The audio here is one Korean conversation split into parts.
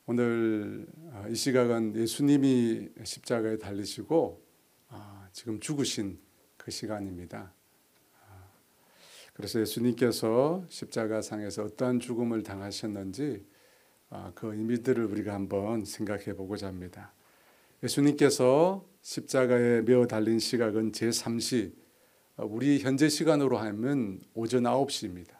오늘 이 시각은 예수님이 십자가에 달리시고 지금 죽으신 그 시간입니다. 그래서 예수님께서 십자가상에서 어떠한 죽음을 당하셨는지 그 의미들을 우리가 한번 생각해 보고자 합니다. 예수님께서 십자가에 매어 달린 시각은 제3시, 우리 현재 시간으로 하면 오전 9시입니다.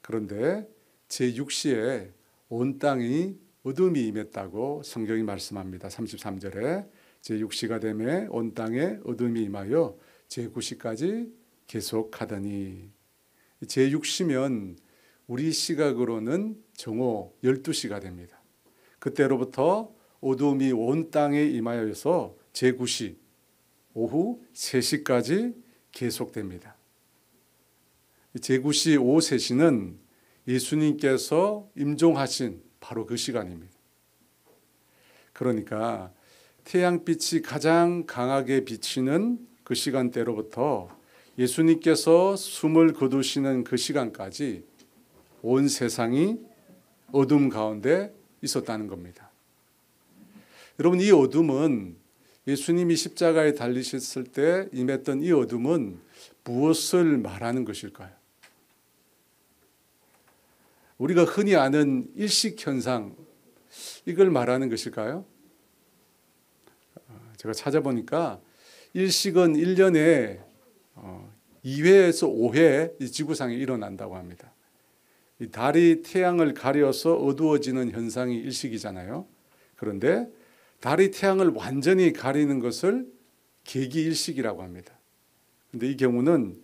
그런데 제6시에 온 땅이 어둠이 임했다고 성경이 말씀합니다. 33절에 제6시가 되매 온 땅에 어둠이 임하여 제9시까지 계속하더니, 제6시면 우리 시각으로는 정오 12시가 됩니다. 그때로부터 어둠이 온 땅에 임하여서 제9시 오후 3시까지 계속됩니다. 제9시 오후 3시는 예수님께서 임종하신 바로 그 시간입니다. 그러니까 태양빛이 가장 강하게 비치는 그 시간대로부터 예수님께서 숨을 거두시는 그 시간까지 온 세상이 어둠 가운데 있었다는 겁니다. 여러분, 이 어둠은 예수님이 십자가에 달리셨을 때 임했던 이 어둠은 무엇을 말하는 것일까요? 우리가 흔히 아는 일식현상, 이걸 말하는 것일까요? 제가 찾아보니까 일식은 1년에 2회에서 5회 이 지구상에 일어난다고 합니다. 이 달이 태양을 가려서 어두워지는 현상이 일식이잖아요. 그런데 달이 태양을 완전히 가리는 것을 개기일식이라고 합니다. 그런데 이 경우는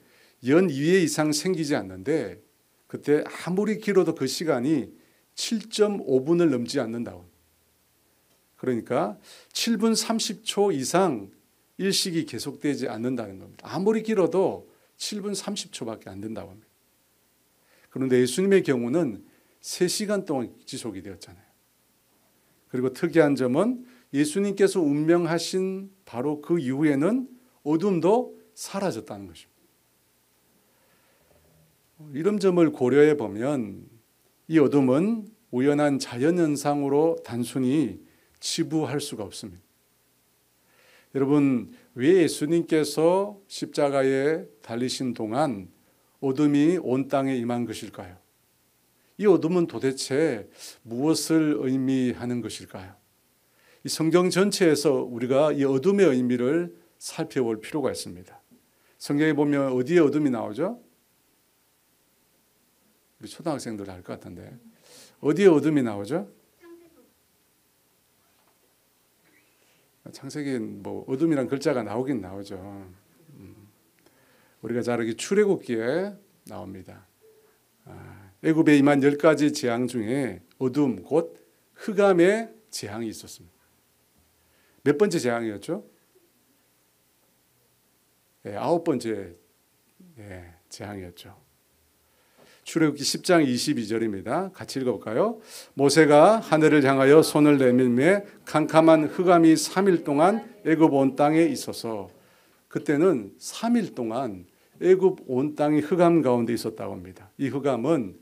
연 2회 이상 생기지 않는데 그때 아무리 길어도 그 시간이 7.5분을 넘지 않는다고. 그러니까 7분 30초 이상 일식이 계속되지 않는다는 겁니다. 아무리 길어도 7분 30초밖에 안 된다고 합니다. 그런데 예수님의 경우는 3시간 동안 지속이 되었잖아요. 그리고 특이한 점은 예수님께서 운명하신 바로 그 이후에는 어둠도 사라졌다는 것입니다. 이런 점을 고려해 보면 이 어둠은 우연한 자연현상으로 단순히 치부할 수가 없습니다. 여러분, 왜 예수님께서 십자가에 달리신 동안 어둠이 온 땅에 임한 것일까요? 이 어둠은 도대체 무엇을 의미하는 것일까요? 이 성경 전체에서 우리가 이 어둠의 의미를 살펴볼 필요가 있습니다. 성경에 보면 어디에 어둠이 나오죠? 우리 초등학생들 알 것 같은데 어디에 어둠이 나오죠? 창세기 뭐 어둠이란 글자가 나오긴 나오죠. 우리가 잘 알기 출애굽기에 나옵니다. 애굽에 임한 10가지 재앙 중에 어둠 곧 흑암의 재앙이 있었습니다. 몇 번째 재앙이었죠? 9번째 재앙이었죠. 출애굽기 10장 22절입니다. 같이 읽어볼까요? 모세가 하늘을 향하여 손을 내밀매 캄캄한 흑암이 3일 동안 애굽 온 땅에 있어서, 그때는 3일 동안 애굽 온 땅이 흑암 가운데 있었다고 합니다. 이 흑암은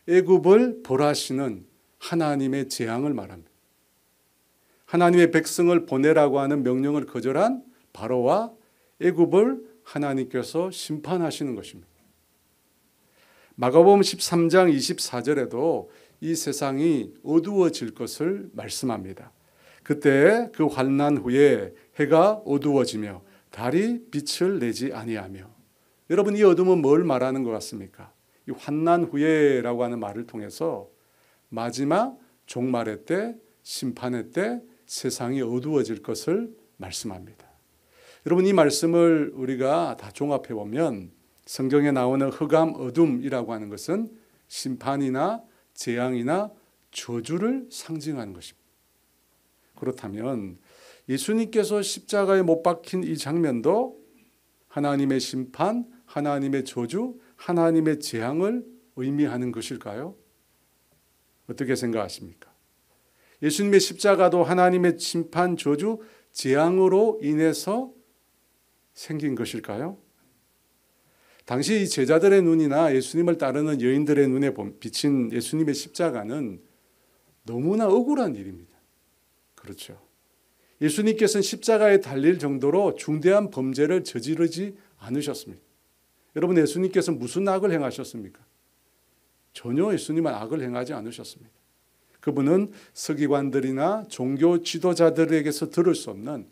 애굽을 벌하시는 하나님의 재앙을 말합니다. 하나님의 백성을 보내라고 하는 명령을 거절한 바로와 애굽을 하나님께서 심판하시는 것입니다. 마가복음 13장 24절에도 이 세상이 어두워질 것을 말씀합니다. 그때 그 환난 후에 해가 어두워지며 달이 빛을 내지 아니하며. 여러분, 이 어둠은 뭘 말하는 것 같습니까? 이 환난 후에라고 하는 말을 통해서 마지막 종말의 때, 심판의 때 세상이 어두워질 것을 말씀합니다. 여러분, 이 말씀을 우리가 다 종합해 보면 성경에 나오는 흑암 어둠이라고 하는 것은 심판이나 재앙이나 저주를 상징하는 것입니다. 그렇다면 예수님께서 십자가에 못 박힌 이 장면도 하나님의 심판, 하나님의 저주, 하나님의 재앙을 의미하는 것일까요? 어떻게 생각하십니까? 예수님의 십자가도 하나님의 심판, 저주, 재앙으로 인해서 생긴 것일까요? 당시 제자들의 눈이나 예수님을 따르는 여인들의 눈에 비친 예수님의 십자가는 너무나 억울한 일입니다. 그렇죠. 예수님께서는 십자가에 달릴 정도로 중대한 범죄를 저지르지 않으셨습니다. 여러분, 예수님께서 무슨 악을 행하셨습니까? 전혀 예수님은 악을 행하지 않으셨습니다. 그분은 서기관들이나 종교 지도자들에게서 들을 수 없는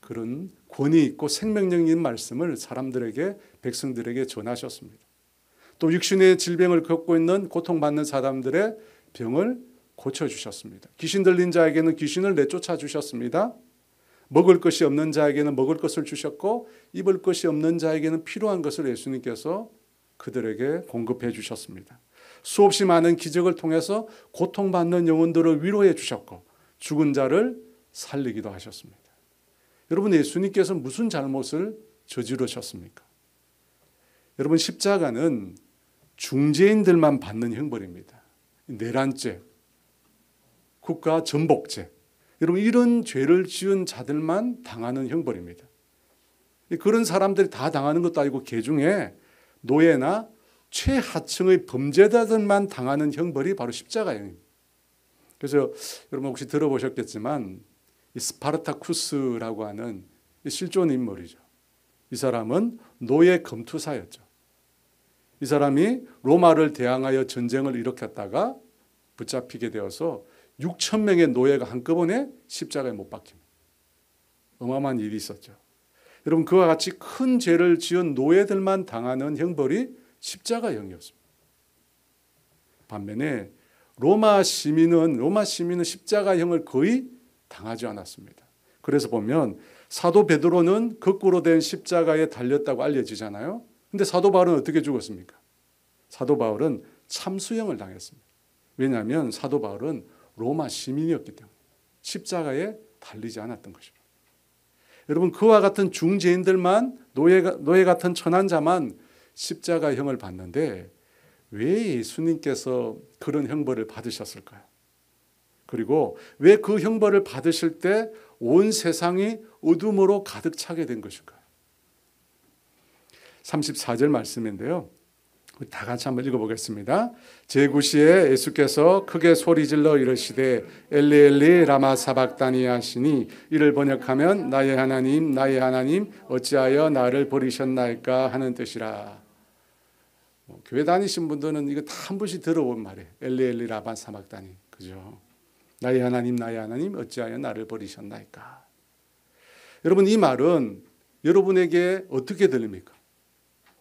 그런 권위 있고 생명력 있는 말씀을 사람들에게, 백성들에게 전하셨습니다. 또 육신의 질병을 겪고 있는 고통받는 사람들의 병을 고쳐주셨습니다. 귀신 들린 자에게는 귀신을 내쫓아 주셨습니다. 먹을 것이 없는 자에게는 먹을 것을 주셨고 입을 것이 없는 자에게는 필요한 것을 예수님께서 그들에게 공급해 주셨습니다. 수없이 많은 기적을 통해서 고통받는 영혼들을 위로해 주셨고 죽은 자를 살리기도 하셨습니다. 여러분, 예수님께서 무슨 잘못을 저지르셨습니까? 여러분, 십자가는 중죄인들만 받는 형벌입니다. 내란죄, 국가 전복죄, 여러분 이런 죄를 지은 자들만 당하는 형벌입니다. 그런 사람들이 다 당하는 것도 아니고 개중에 노예나 최하층의 범죄자들만 당하는 형벌이 바로 십자가형입니다. 그래서 여러분 혹시 들어보셨겠지만 이 스파르타쿠스라고 하는 실존 인물이죠. 이 사람은 노예 검투사였죠. 이 사람이 로마를 대항하여 전쟁을 일으켰다가 붙잡히게 되어서 6천 명의 노예가 한꺼번에 십자가에 못 박힙니다. 어마어마한 일이 있었죠. 여러분, 그와 같이 큰 죄를 지은 노예들만 당하는 형벌이 십자가형이었습니다. 반면에 로마 시민은 십자가형을 거의 당하지 않았습니다. 그래서 보면 사도 베드로는 거꾸로 된 십자가에 달렸다고 알려지잖아요. 근데 사도 바울은 어떻게 죽었습니까? 사도 바울은 참수형을 당했습니다. 왜냐하면 사도 바울은 로마 시민이었기 때문에 십자가에 달리지 않았던 것입니다. 여러분, 그와 같은 중죄인들만 노예 같은 천한 자만 십자가형을 받는데 왜 예수님께서 그런 형벌을 받으셨을까요? 그리고 왜 그 형벌을 받으실 때 온 세상이 어둠으로 가득 차게 된 것일까요? 34절 말씀인데요. 다 같이 한번 읽어보겠습니다. 제9시에 예수께서 크게 소리질러 이르시되 엘리 엘리 라마 사박다니 하시니 이를 번역하면 나의 하나님 어찌하여 나를 버리셨나이까 하는 뜻이라. 교회 다니신 분들은 이거 다 한 번씩 들어본 말이에요. 엘리 엘리 라마 사박다니, 그죠? 나의 하나님 어찌하여 나를 버리셨나이까. 여러분, 이 말은 여러분에게 어떻게 들립니까?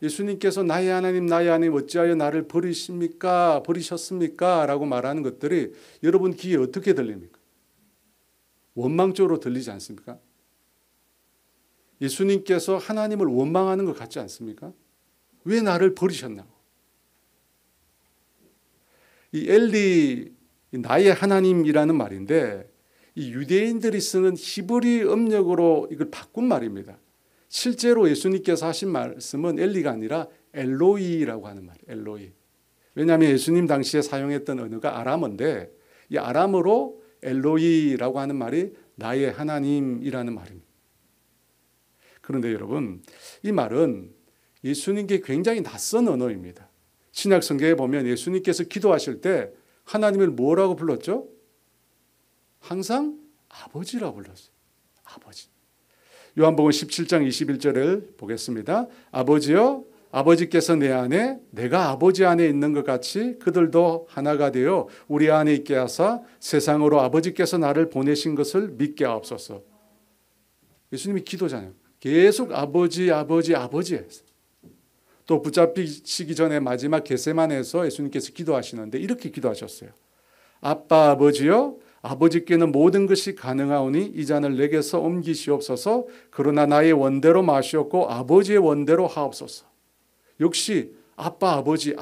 예수님께서 나의 하나님 어찌하여 나를 버리셨습니까? 라고 말하는 것들이 여러분 귀에 어떻게 들립니까? 원망적으로 들리지 않습니까? 예수님께서 하나님을 원망하는 것 같지 않습니까? 왜 나를 버리셨나고? 이 엘리, 나의 하나님이라는 말인데 이 유대인들이 쓰는 히브리 음력으로 이걸 바꾼 말입니다. 실제로 예수님께서 하신 말씀은 엘리가 아니라 엘로이라고 하는 말이에요. 엘로이. 왜냐하면 예수님 당시에 사용했던 언어가 아람어인데 이 아람어로 엘로이라고 하는 말이 나의 하나님이라는 말입니다. 그런데 여러분, 이 말은 예수님께 굉장히 낯선 언어입니다. 신약 성경에 보면 예수님께서 기도하실 때 하나님을 뭐라고 불렀죠? 항상 아버지라고 불렀어요. 아버지. 요한복음 17장 21절을 보겠습니다. 아버지여, 아버지께서 내 안에 내가 아버지 안에 있는 것 같이 그들도 하나가 되어 우리 안에 있게 하사 세상으로 아버지께서 나를 보내신 것을 믿게 하옵소서. 예수님이 기도잖아요. 계속 아버지 했어요. 또 붙잡히시기 전에 마지막 겟세마네에서 예수님께서 기도하시는데 이렇게 기도하셨어요. 아빠 아버지여, 아버지께는 모든 것이 가능하오니 이 잔을 내게서 옮기시옵소서. 그러나 나의 원대로 마시옵고 아버지의 원대로 하옵소서. 역시 아빠 아버지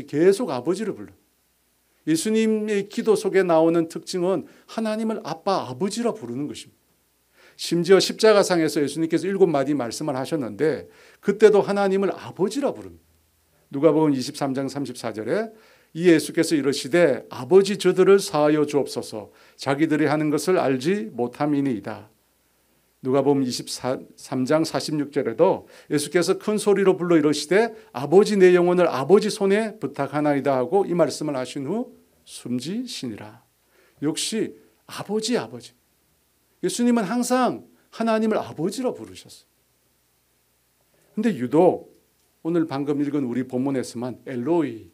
계속 아버지를 불러. 예수님의 기도 속에 나오는 특징은 하나님을 아빠 아버지라 부르는 것입니다. 심지어 십자가상에서 예수님께서 7마디 말씀을 하셨는데 그때도 하나님을 아버지라 부릅니다. 누가복음 23장 34절에 이 예수께서 이르시되 아버지 저들을 사하여 주옵소서. 자기들이 하는 것을 알지 못함이니이다. 누가복음 23장 46절에도 예수께서 큰 소리로 불러 이르시되 아버지 내 영혼을 아버지 손에 부탁하나이다 하고 이 말씀을 하신 후 숨지시니라. 역시 아버지. 예수님은 항상 하나님을 아버지로 부르셨어요. 근데 유독 오늘 방금 읽은 우리 본문에서만 엘로이,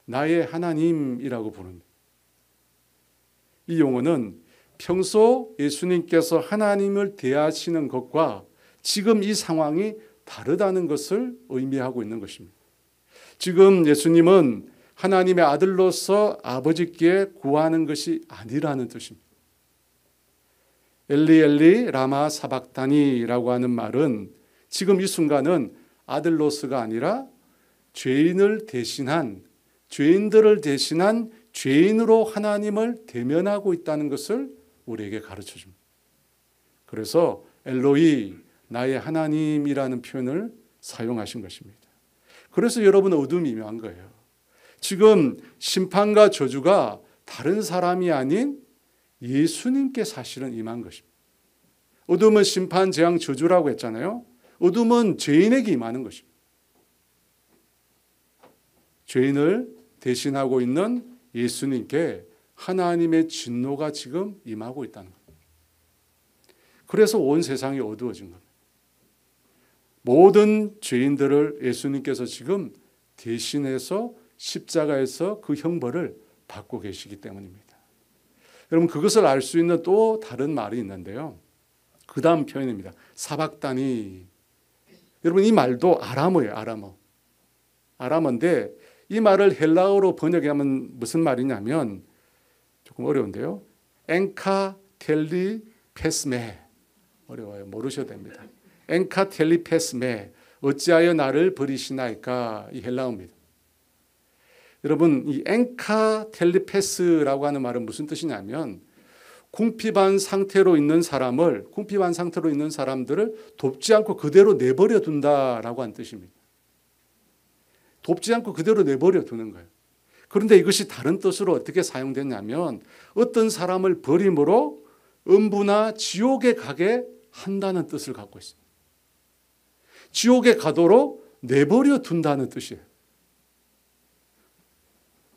나의 하나님이라고 부릅니다. 이 용어는 평소 예수님께서 하나님을 대하시는 것과 지금 이 상황이 다르다는 것을 의미하고 있는 것입니다. 지금 예수님은 하나님의 아들로서 아버지께 구하는 것이 아니라는 뜻입니다. 엘리 엘리 라마 사박다니라고 하는 말은 지금 이 순간은 아들로서가 아니라 죄인들을 대신한 죄인으로 하나님을 대면하고 있다는 것을 우리에게 가르쳐 줍니다. 그래서 엘로이, 나의 하나님이라는 표현을 사용하신 것입니다. 그래서 여러분 어둠이 임한 거예요. 지금 심판과 저주가 다른 사람이 아닌 예수님께 사실은 임한 것입니다. 어둠은 심판, 재앙, 저주라고 했잖아요. 어둠은 죄인에게 임하는 것입니다. 죄인을 대신하고 있는 예수님께 하나님의 진노가 지금 임하고 있다는 겁니다. 그래서 온 세상이 어두워진 겁니다. 모든 죄인들을 예수님께서 지금 대신해서 십자가에서 그 형벌을 받고 계시기 때문입니다. 여러분 그것을 알 수 있는 또 다른 말이 있는데요. 그 다음 표현입니다. 사박다니. 여러분 이 말도 아람어예요. 아람어인데 이 말을 헬라어로 번역하면 무슨 말이냐면 조금 어려운데요. 엔카텔리페스메. 어려워요. 모르셔도 됩니다. 엔카텔리페스메. 어찌하여 나를 버리시나이까. 이 헬라어입니다. 여러분 이 엔카텔리페스라고 하는 말은 무슨 뜻이냐면 궁핍한 상태로 있는 사람들을 돕지 않고 그대로 내버려 둔다라고 하는 뜻입니다. 돕지 않고 그대로 내버려 두는 거예요. 그런데 이것이 다른 뜻으로 어떻게 사용됐냐면 어떤 사람을 버림으로 음부나 지옥에 가게 한다는 뜻을 갖고 있습니다. 지옥에 가도록 내버려 둔다는 뜻이에요.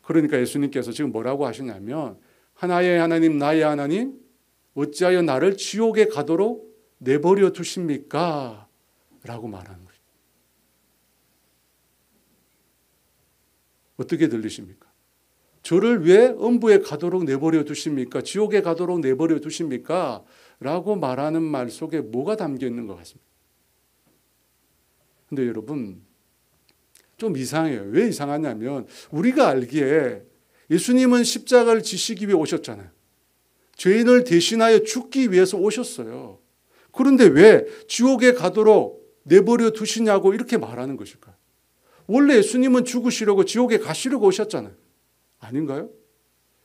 그러니까 예수님께서 지금 뭐라고 하시냐면 하나의 하나님, 나의 하나님, 어찌하여 나를 지옥에 가도록 내버려 두십니까? 라고 말하는 거죠. 어떻게 들리십니까? 저를 왜 음부에 가도록 내버려 두십니까? 지옥에 가도록 내버려 두십니까? 라고 말하는 말 속에 뭐가 담겨 있는 것 같습니다. 근데 여러분 좀 이상해요. 왜 이상하냐면 우리가 알기에 예수님은 십자가를 지시기 위해 오셨잖아요. 죄인을 대신하여 죽기 위해서 오셨어요. 그런데 왜 지옥에 가도록 내버려 두시냐고 이렇게 말하는 것일까요? 원래 예수님은 죽으시려고 지옥에 가시려고 오셨잖아요. 아닌가요?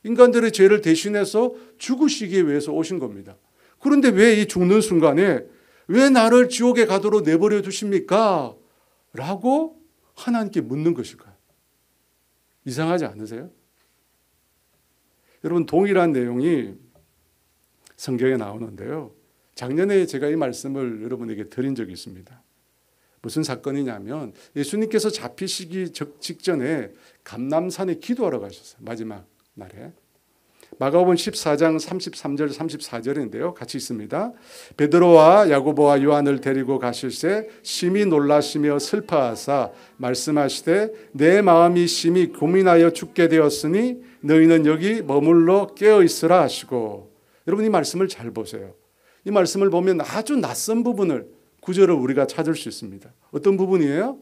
인간들의 죄를 대신해서 죽으시기 위해서 오신 겁니다. 그런데 왜 이 죽는 순간에 왜 나를 지옥에 가도록 내버려 두십니까? 라고 하나님께 묻는 것일까요? 이상하지 않으세요? 여러분 동일한 내용이 성경에 나오는데요. 작년에 제가 이 말씀을 여러분에게 드린 적이 있습니다. 무슨 사건이냐면 예수님께서 잡히시기 직전에 감람산에 기도하러 가셨어요. 마지막 날에. 마가복음 14장 33절 34절인데요. 같이 있습니다. 베드로와 야고보와 요한을 데리고 가실새 심히 놀라시며 슬퍼하사 말씀하시되 내 마음이 심히 고민하여 죽게 되었으니 너희는 여기 머물러 깨어 있으라 하시고. 여러분 이 말씀을 잘 보세요. 이 말씀을 보면 아주 낯선 부분을 구절을 우리가 찾을 수 있습니다. 어떤 부분이에요?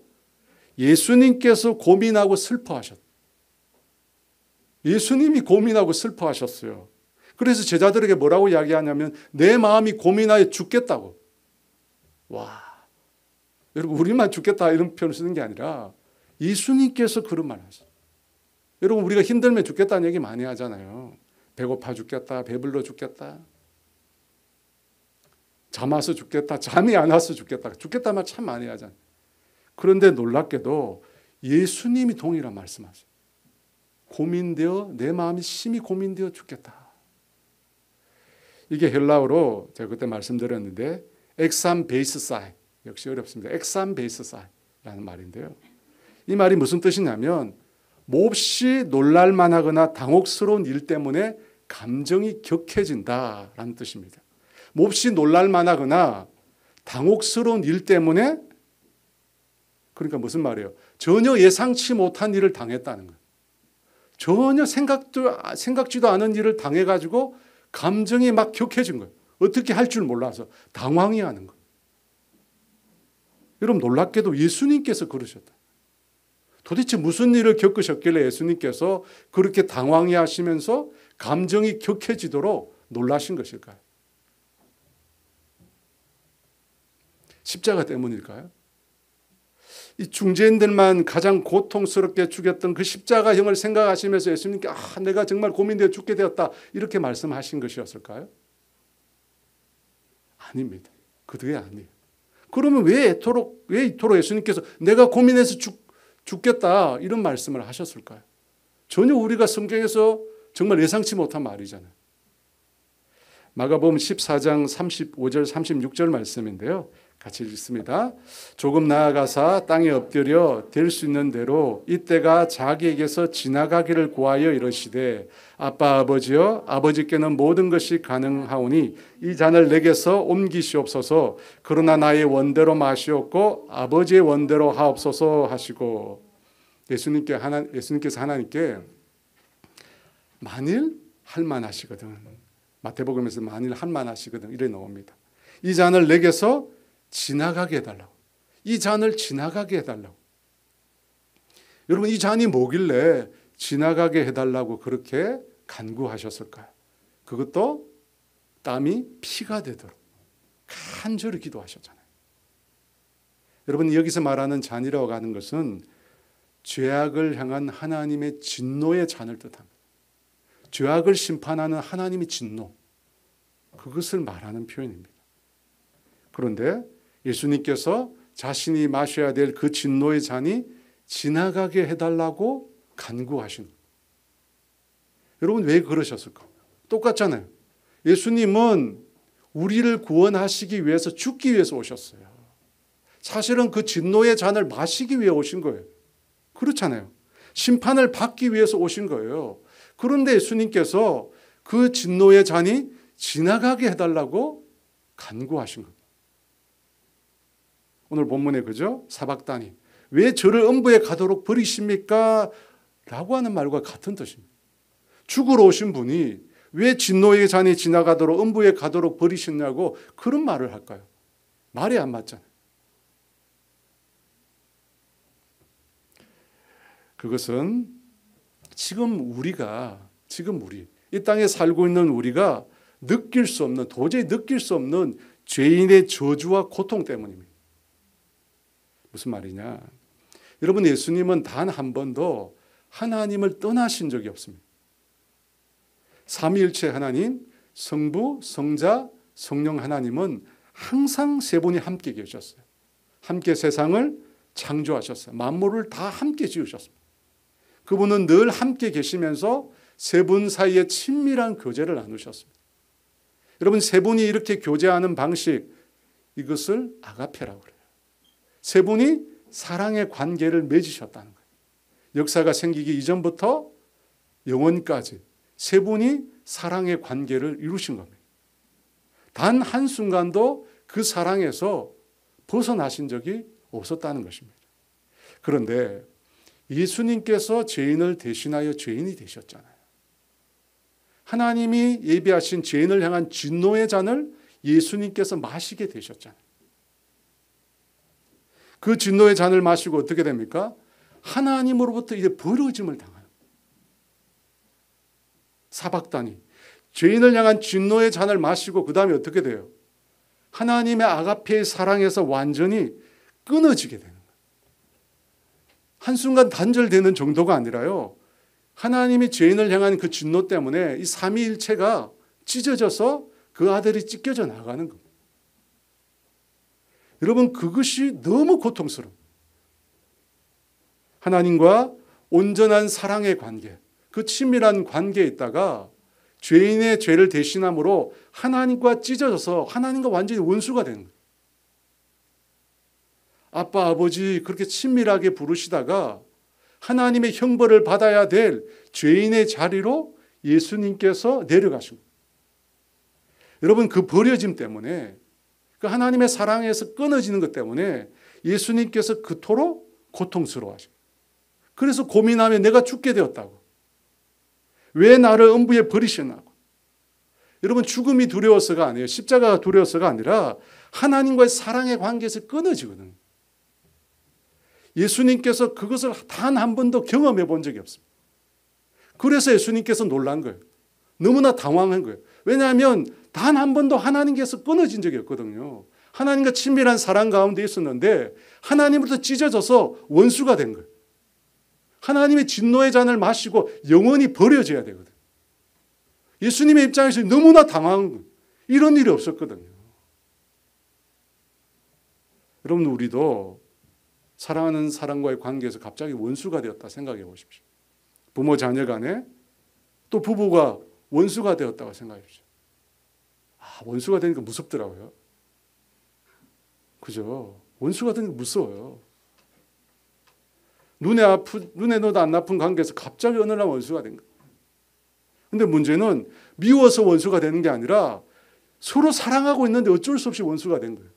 예수님께서 고민하고 슬퍼하셨다. 예수님이 고민하고 슬퍼하셨어요. 그래서 제자들에게 뭐라고 이야기하냐면 내 마음이 고민하여 죽겠다고. 와, 여러분 우리만 죽겠다 이런 표현을 쓰는 게 아니라 예수님께서 그런 말을 하셨어요. 여러분 우리가 힘들면 죽겠다는 얘기 많이 하잖아요. 배고파 죽겠다, 배불러 죽겠다, 잠 와서 죽겠다, 잠이 안 와서 죽겠다. 죽겠다 말 참 많이 하잖아요. 그런데 놀랍게도 예수님이 동일한 말씀하세요. 고민되어 내 마음이 심히 고민되어 죽겠다. 이게 헬라어로 제가 그때 말씀드렸는데 엑삼 베이스사이, 역시 어렵습니다. 엑삼 베이스사이라는 말인데요. 이 말이 무슨 뜻이냐면 몹시 놀랄만하거나 당혹스러운 일 때문에 감정이 격해진다라는 뜻입니다. 몹시 놀랄만하거나 당혹스러운 일 때문에, 그러니까 무슨 말이에요? 전혀 예상치 못한 일을 당했다는 거예요. 전혀 생각지도 않은 일을 당해가지고 감정이 막 격해진 거예요. 어떻게 할 줄 몰라서 당황해 하는 거예요. 여러분, 놀랍게도 예수님께서 그러셨다. 도대체 무슨 일을 겪으셨길래 예수님께서 그렇게 당황해 하시면서 감정이 격해지도록 놀라신 것일까요? 십자가 때문일까요? 이 중재인들만 가장 고통스럽게 죽였던 그 십자가형을 생각하시면서 예수님께 내가 정말 고민되어 죽게 되었다 이렇게 말씀하신 것이었을까요? 아닙니다. 그게 아니에요. 그러면 왜 이토록 예수님께서 내가 고민해서 죽겠다 이런 말씀을 하셨을까요? 전혀 우리가 성경에서 정말 예상치 못한 말이잖아요. 마가복음 14장 35절 36절 말씀인데요. 같이 읽습니다. 조금 나아가사 땅에 엎드려 될 수 있는 대로 이때가 자기에게서 지나가기를 구하여 이르시되 아빠 아버지여 아버지께는 모든 것이 가능하오니 이 잔을 내게서 옮기시옵소서. 그러나 나의 원대로 마시옵고 아버지의 원대로 하옵소서 하시고, 예수님께서 하나님께 만일 할만하시거든, 마태복음에서 만일 할만하시거든 이래 나옵니다. 이 잔을 내게서 지나가게 해달라고. 이 잔을 지나가게 해달라고. 여러분, 이 잔이 뭐길래 지나가게 해달라고 그렇게 간구하셨을까요? 그것도 땀이 피가 되도록 간절히 기도하셨잖아요. 여러분, 여기서 말하는 잔이라고 하는 것은 죄악을 향한 하나님의 진노의 잔을 뜻합니다. 죄악을 심판하는 하나님의 진노, 그것을 말하는 표현입니다. 그런데 예수님께서 자신이 마셔야 될 그 진노의 잔이 지나가게 해달라고 간구하신 거예요. 여러분, 왜 그러셨을까? 똑같잖아요. 예수님은 우리를 구원하시기 위해서, 죽기 위해서 오셨어요. 사실은 그 진노의 잔을 마시기 위해 오신 거예요. 그렇잖아요. 심판을 받기 위해서 오신 거예요. 그런데 예수님께서 그 진노의 잔이 지나가게 해달라고 간구하신 겁니다. 오늘 본문에 그죠? 사박다니, 왜 저를 음부에 가도록 버리십니까? 라고 하는 말과 같은 뜻입니다. 죽으러 오신 분이 왜 진노의 잔이 지나가도록 음부에 가도록 버리셨냐고 그런 말을 할까요? 말이 안 맞잖아요. 그것은 지금 이 땅에 살고 있는 우리가 도저히 느낄 수 없는 죄인의 저주와 고통 때문입니다. 무슨 말이냐? 여러분, 예수님은 단 한 번도 하나님을 떠나신 적이 없습니다. 삼위일체 하나님, 성부, 성자, 성령 하나님은 항상 세 분이 함께 계셨어요. 함께 세상을 창조하셨어요. 만물을 다 함께 지으셨습니다. 그분은 늘 함께 계시면서 세 분 사이에 친밀한 교제를 나누셨습니다. 여러분, 세 분이 이렇게 교제하는 방식, 이것을 아가페라고 그래요. 세 분이 사랑의 관계를 맺으셨다는 거예요. 역사가 생기기 이전부터 영원까지 세 분이 사랑의 관계를 이루신 겁니다. 단 한순간도 그 사랑에서 벗어나신 적이 없었다는 것입니다. 그런데 예수님께서 죄인을 대신하여 죄인이 되셨잖아요. 하나님이 예비하신 죄인을 향한 진노의 잔을 예수님께서 마시게 되셨잖아요. 그 진노의 잔을 마시고 어떻게 됩니까? 하나님으로부터 이제 버려짐을 당하는 사박다니, 죄인을 향한 진노의 잔을 마시고 그 다음에 어떻게 돼요? 하나님의 아가페의 사랑에서 완전히 끊어지게 되는 거예요. 한순간 단절되는 정도가 아니라요, 하나님이 죄인을 향한 그 진노 때문에 이 삼위일체가 찢어져서 그 아들이 찢겨져 나가는 겁니다. 여러분, 그것이 너무 고통스러워요. 하나님과 온전한 사랑의 관계, 그 친밀한 관계에 있다가 죄인의 죄를 대신함으로 하나님과 찢어져서 하나님과 완전히 원수가 되는 거예요. 아빠, 아버지 그렇게 친밀하게 부르시다가 하나님의 형벌을 받아야 될 죄인의 자리로 예수님께서 내려가신 거예요. 여러분, 그 버려짐 때문에, 그 하나님의 사랑에서 끊어지는 것 때문에 예수님께서 그토록 고통스러워하시고, 그래서 고민하며 내가 죽게 되었다고. 왜 나를 음부에 버리셨나고. 여러분, 죽음이 두려워서가 아니에요. 십자가가 두려워서가 아니라 하나님과의 사랑의 관계에서 끊어지거든요. 예수님께서 그것을 단 한 번도 경험해 본 적이 없습니다. 그래서 예수님께서 놀란 거예요. 너무나 당황한 거예요. 왜냐하면 단 한 번도 하나님께서 끊어진 적이 없거든요. 하나님과 친밀한 사랑 가운데 있었는데 하나님으로부터 찢어져서 원수가 된 거예요. 하나님의 진노의 잔을 마시고 영원히 버려져야 되거든요. 예수님의 입장에서 너무나 당황한 거예요. 이런 일이 없었거든요. 여러분, 우리도 사랑하는 사람과의 관계에서 갑자기 원수가 되었다 생각해 보십시오. 부모 자녀 간에, 또 부부가 원수가 되었다고 생각해 보십시오. 원수가 되니까 무섭더라고요. 그죠? 원수가 되니까 무서워요. 눈에도 안 아픈 관계에서 갑자기 어느 날 원수가 된 거예요. 근데 문제는 미워서 원수가 되는 게 아니라 서로 사랑하고 있는데 어쩔 수 없이 원수가 된 거예요.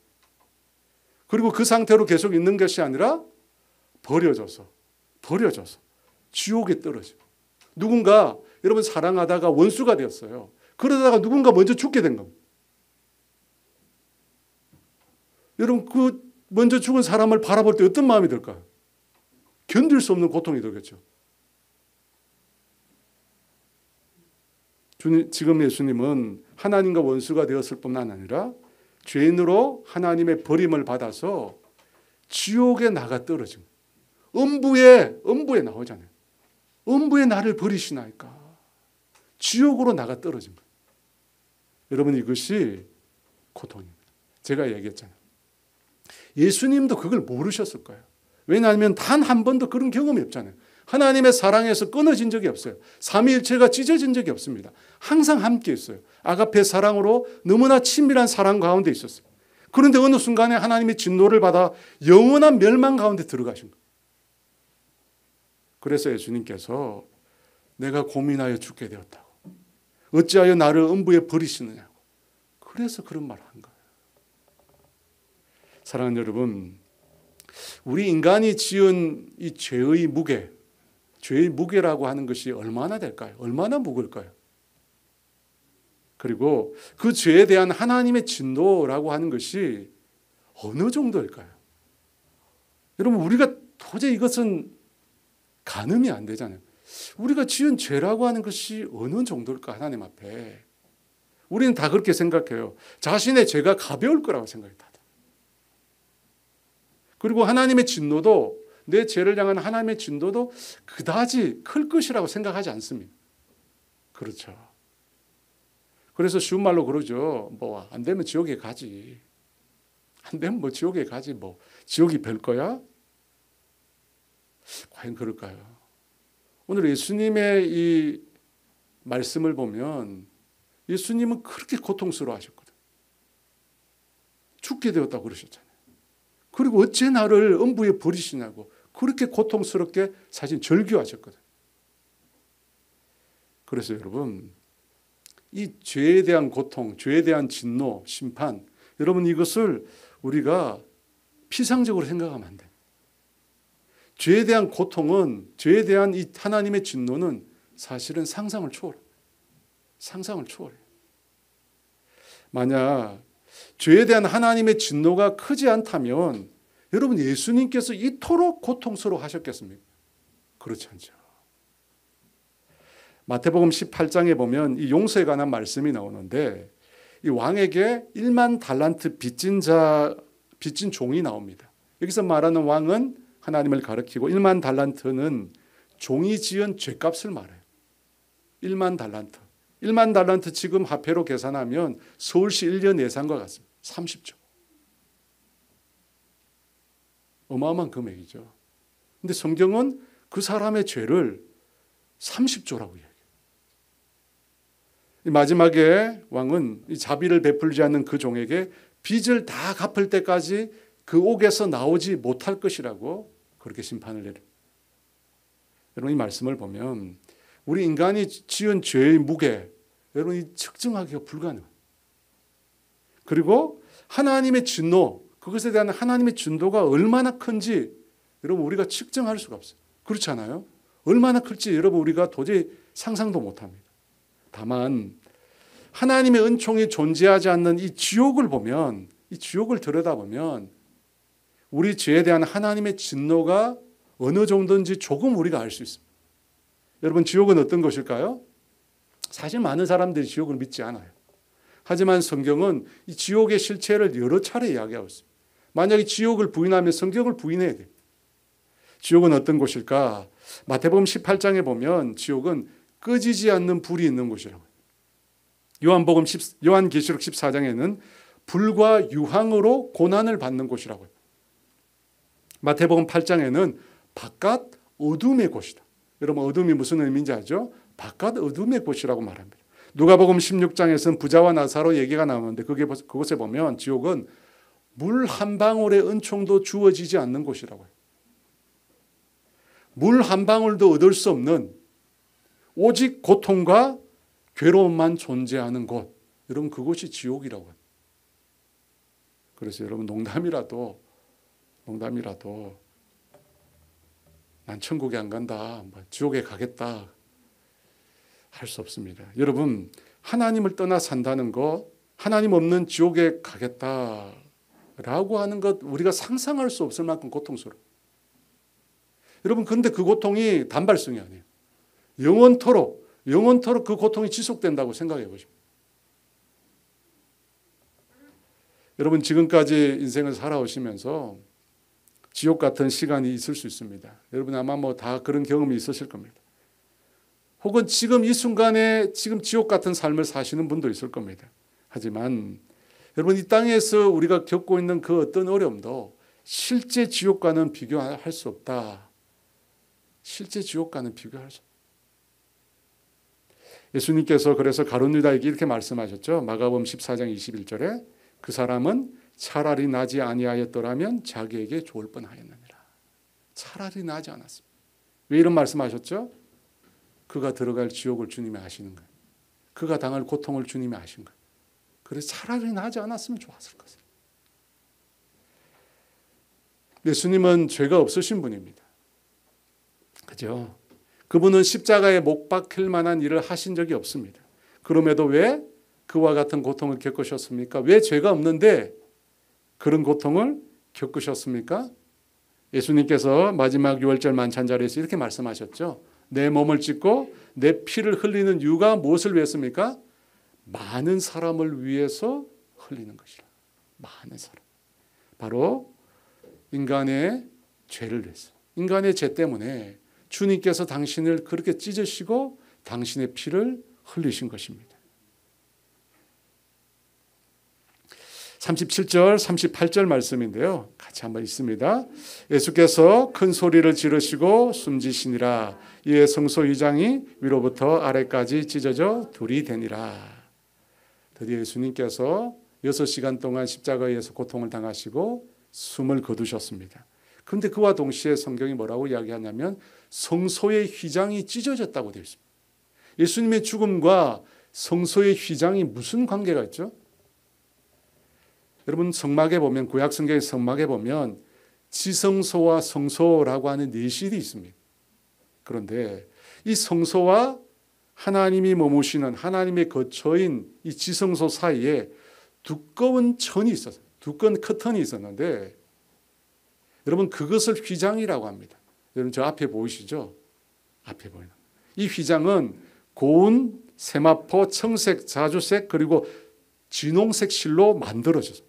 그리고 그 상태로 계속 있는 것이 아니라 버려져서 지옥에 떨어지고, 누군가 여러분 사랑하다가 원수가 되었어요. 그러다가 누군가 먼저 죽게 된 겁니다. 여러분, 그 먼저 죽은 사람을 바라볼 때 어떤 마음이 들까요? 견딜 수 없는 고통이 들겠죠. 지금 예수님은 하나님과 원수가 되었을 뿐만 아니라 죄인으로 하나님의 버림을 받아서 지옥에 나가 떨어진 거예요. 음부에 나오잖아요. 음부에 나를 버리시나이까. 지옥으로 나가 떨어진 거예요. 여러분, 이것이 고통입니다. 제가 얘기했잖아요. 예수님도 그걸 모르셨을 거예요. 왜냐하면 단 한 번도 그런 경험이 없잖아요. 하나님의 사랑에서 끊어진 적이 없어요. 삼위일체가 찢어진 적이 없습니다. 항상 함께 있어요. 아가페 사랑으로 너무나 친밀한 사랑 가운데 있었어요. 그런데 어느 순간에 하나님의 진노를 받아 영원한 멸망 가운데 들어가신 거예요. 그래서 예수님께서 내가 고민하여 죽게 되었다고. 어찌하여 나를 음부에 버리시느냐고. 그래서 그런 말을 한 거예요. 사랑하는 여러분, 우리 인간이 지은 이 죄의 무게라고 하는 것이 얼마나 될까요? 얼마나 무거울까요? 그리고 그 죄에 대한 하나님의 진노라고 하는 것이 어느 정도일까요? 여러분, 우리가 도저히 이것은 가늠이 안 되잖아요. 우리가 지은 죄라고 하는 것이 어느 정도일까, 하나님 앞에. 우리는 다 그렇게 생각해요. 자신의 죄가 가벼울 거라고 생각합니다. 그리고 하나님의 진노도, 내 죄를 향한 하나님의 진노도 그다지 클 것이라고 생각하지 않습니다. 그렇죠. 그래서 쉬운 말로 그러죠. 뭐 안 되면 지옥에 가지. 안 되면 뭐 지옥에 가지. 뭐 지옥이 별 거야? 과연 그럴까요? 오늘 예수님의 이 말씀을 보면 예수님은 그렇게 고통스러워 하셨거든. 죽게 되었다고 그러셨잖아요. 그리고 어째 나를 음부에 버리시냐고 그렇게 고통스럽게 사실 절규하셨거든. 그래서 여러분, 이 죄에 대한 고통, 죄에 대한 진노, 심판, 여러분 이것을 우리가 피상적으로 생각하면 안 돼요. 죄에 대한 고통은, 죄에 대한 이 하나님의 진노는 사실은 상상을 초월해요. 상상을 초월해요. 만약 죄에 대한 하나님의 진노가 크지 않다면 여러분, 예수님께서 이토록 고통스러워 하셨겠습니까? 그렇지 않죠. 마태복음 18장에 보면 이 용서에 관한 말씀이 나오는데, 이 왕에게 1만 달란트 빚진 종이 나옵니다. 여기서 말하는 왕은 하나님을 가리키고 1만 달란트는 종이 지은 죄값을 말해요. 1만 달란트. 1만 달란트 지금 화폐로 계산하면 서울시 1년 예산과 같습니다. 30조. 어마어마한 금액이죠. 그런데 성경은 그 사람의 죄를 30조라고 이야기해요. 마지막에 왕은 이 자비를 베풀지 않는 그 종에게 빚을 다 갚을 때까지 그 옥에서 나오지 못할 것이라고 그렇게 심판을 내립니다. 여러분, 이 말씀을 보면 우리 인간이 지은 죄의 무게, 여러분 이 측정하기가 불가능해요. 그리고 하나님의 진노, 그것에 대한 하나님의 진노가 얼마나 큰지 여러분 우리가 측정할 수가 없어요. 그렇지 않아요? 얼마나 클지 여러분 우리가 도저히 상상도 못합니다. 다만 하나님의 은총이 존재하지 않는 이 지옥을 보면, 이 지옥을 들여다보면 우리 죄에 대한 하나님의 진노가 어느 정도인지 조금 우리가 알 수 있습니다. 여러분 지옥은 어떤 것일까요? 사실 많은 사람들이 지옥을 믿지 않아요. 하지만 성경은 이 지옥의 실체를 여러 차례 이야기하고 있습니다. 만약에 지옥을 부인하면 성경을 부인해야 돼요. 지옥은 어떤 곳일까? 마태복음 18장에 보면 지옥은 꺼지지 않는 불이 있는 곳이라고요. 요한계시록 14장에는 불과 유황으로 고난을 받는 곳이라고요. 마태복음 8장에는 바깥 어둠의 곳이다. 여러분 어둠이 무슨 의미인지 알죠? 바깥 어둠의 곳이라고 말합니다. 누가복음 16장에서는 부자와 나사로 얘기가 나오는데 그곳에 보면 지옥은 물 한 방울의 은총도 주어지지 않는 곳이라고요. 물 한 방울도 얻을 수 없는 오직 고통과 괴로움만 존재하는 곳, 여러분 그곳이 지옥이라고 합니다. 그래서 여러분 농담이라도 난 천국에 안 간다, 지옥에 가겠다 할 수 없습니다. 여러분 하나님을 떠나 산다는 것, 하나님 없는 지옥에 가겠다라고 하는 것 우리가 상상할 수 없을 만큼 고통스러워요. 여러분 근데 그 고통이 단발성이 아니에요. 영원토록 그 고통이 지속된다고 생각해 보십시오. 여러분 지금까지 인생을 살아오시면서 지옥 같은 시간이 있을 수 있습니다. 여러분 아마 다 그런 경험이 있으실 겁니다. 혹은 지금 이 순간에 지금 지옥 같은 삶을 사시는 분도 있을 겁니다. 하지만 여러분 이 땅에서 우리가 겪고 있는 그 어떤 어려움도 실제 지옥과는 비교할 수 없다. 실제 지옥과는 비교할 수 없다. 예수님께서 그래서 가룟 유다에게 이렇게 말씀하셨죠. 마가복음 14장 21절에 그 사람은 차라리 나지 아니하였더라면 자기에게 좋을 뻔하였느니라. 차라리 나지 않았습니다. 왜 이런 말씀하셨죠? 그가 들어갈 지옥을 주님이 아시는 거예요. 그가 당할 고통을 주님이 아신 거예요. 그래서 차라리 나지 않았으면 좋았을 것을. 예수님은 죄가 없으신 분입니다. 그죠? 그분은 십자가에 못 박힐 만한 일을 하신 적이 없습니다. 그럼에도 왜 그와 같은 고통을 겪으셨습니까? 왜 죄가 없는데 그런 고통을 겪으셨습니까? 예수님께서 마지막 유월절 만찬자리에서 이렇게 말씀하셨죠. 내 몸을 찢고 내 피를 흘리는 이유가 무엇을 위해서입니까? 많은 사람을 위해서 흘리는 것이라. 많은 사람. 바로 인간의 죄를 위해서. 인간의 죄 때문에 주님께서 당신을 그렇게 찢으시고 당신의 피를 흘리신 것입니다. 37절, 38절 말씀인데요. 같이 한번 읽습니다. 예수께서 큰 소리를 지르시고 숨지시니라. 이에 성소 위장이 위로부터 아래까지 찢어져 둘이 되니라. 드디어 예수님께서 6시간 동안 십자가에서 고통을 당하시고 숨을 거두셨습니다. 그런데 그와 동시에 성경이 뭐라고 이야기하냐면 성소의 휘장이 찢어졌다고 되어 있습니다. 예수님의 죽음과 성소의 휘장이 무슨 관계가 있죠? 여러분 성막에 보면 구약 성경의 성막에 보면 지성소와 성소라고 하는 내실이 있습니다. 그런데 이 성소와 하나님이 머무시는 하나님의 거처인 이 지성소 사이에 두꺼운 천이 있었어요. 두꺼운 커튼이 있었는데 여러분 그것을 휘장이라고 합니다. 여러분 저 앞에 보이시죠? 앞에 보이는 이 휘장은 고운 세마포, 청색, 자주색 그리고 진홍색 실로 만들어졌습니다.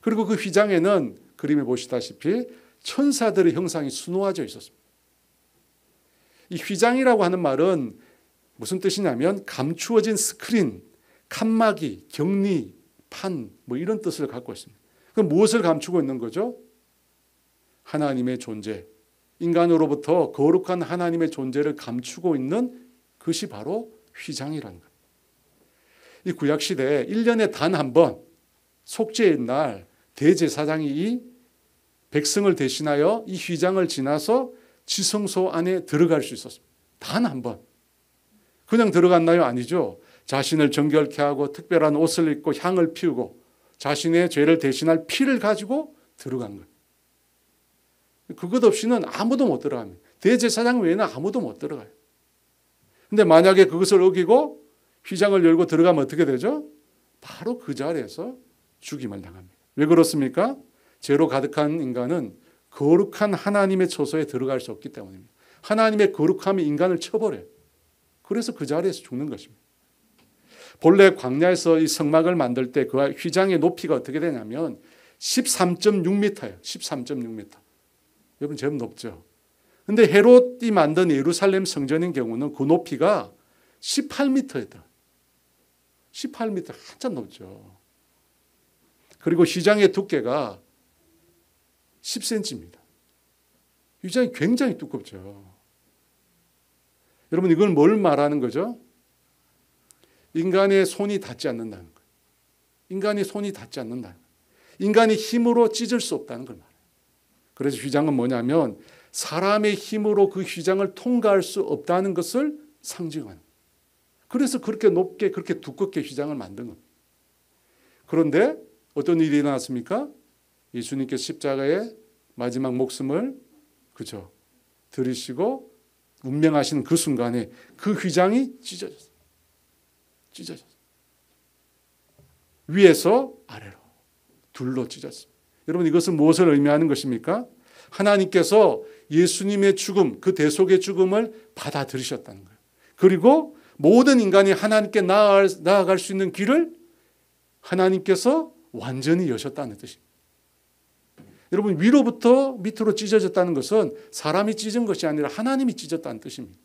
그리고 그 휘장에는 그림에 보시다시피 천사들의 형상이 수놓아져 있었습니다. 이 휘장이라고 하는 말은 무슨 뜻이냐면 감추어진 스크린, 칸막이, 격리, 판 이런 뜻을 갖고 있습니다. 그럼 무엇을 감추고 있는 거죠? 하나님의 존재, 인간으로부터 거룩한 하나님의 존재를 감추고 있는 것이 바로 휘장이라는 겁니다. 이 구약시대에 1년에 단 한 번 속죄의 날 대제사장이 이 백성을 대신하여 이 휘장을 지나서 지성소 안에 들어갈 수 있었습니다. 단 한 번. 그냥 들어갔나요? 아니죠. 자신을 정결케 하고 특별한 옷을 입고 향을 피우고 자신의 죄를 대신할 피를 가지고 들어간 거예요. 그것 없이는 아무도 못 들어갑니다. 대제사장 외에는 아무도 못 들어가요. 근데 만약에 그것을 어기고 휘장을 열고 들어가면 어떻게 되죠? 바로 그 자리에서 죽임을 당합니다. 왜 그렇습니까? 죄로 가득한 인간은 거룩한 하나님의 처소에 들어갈 수 없기 때문입니다. 하나님의 거룩함이 인간을 쳐버려요. 그래서 그 자리에서 죽는 것입니다. 본래 광야에서 이 성막을 만들 때 그 휘장의 높이가 어떻게 되냐면 13.6m예요. 13.6m. 여러분 제법 높죠. 근데 헤롯이 만든 예루살렘 성전인 경우는 그 높이가 18m였다. 18m 한참 높죠. 그리고 휘장의 두께가 10cm입니다. 휘장이 굉장히 두껍죠. 여러분 이건 뭘 말하는 거죠? 인간의 손이 닿지 않는다는 거예요. 인간의 손이 닿지 않는다는 거예요. 인간의 힘으로 찢을 수 없다는 걸 말해요. 그래서 휘장은 뭐냐면 사람의 힘으로 그 휘장을 통과할 수 없다는 것을 상징하는 거예요. 그래서 그렇게 높게 그렇게 두껍게 휘장을 만든 겁니다. 그런데 어떤 일이 일어났습니까? 예수님께서 십자가에 마지막 목숨을 그죠 들이시고 운명하시는 그 순간에 그 휘장이 찢어졌어요. 위에서 아래로 둘로 찢었습니다. 여러분 이것은 무엇을 의미하는 것입니까? 하나님께서 예수님의 죽음, 그 대속의 죽음을 받아들이셨다는 거예요. 그리고 모든 인간이 하나님께 나아갈 수 있는 길을 하나님께서 완전히 여셨다는 뜻입니다. 여러분 위로부터 밑으로 찢어졌다는 것은 사람이 찢은 것이 아니라 하나님이 찢었다는 뜻입니다.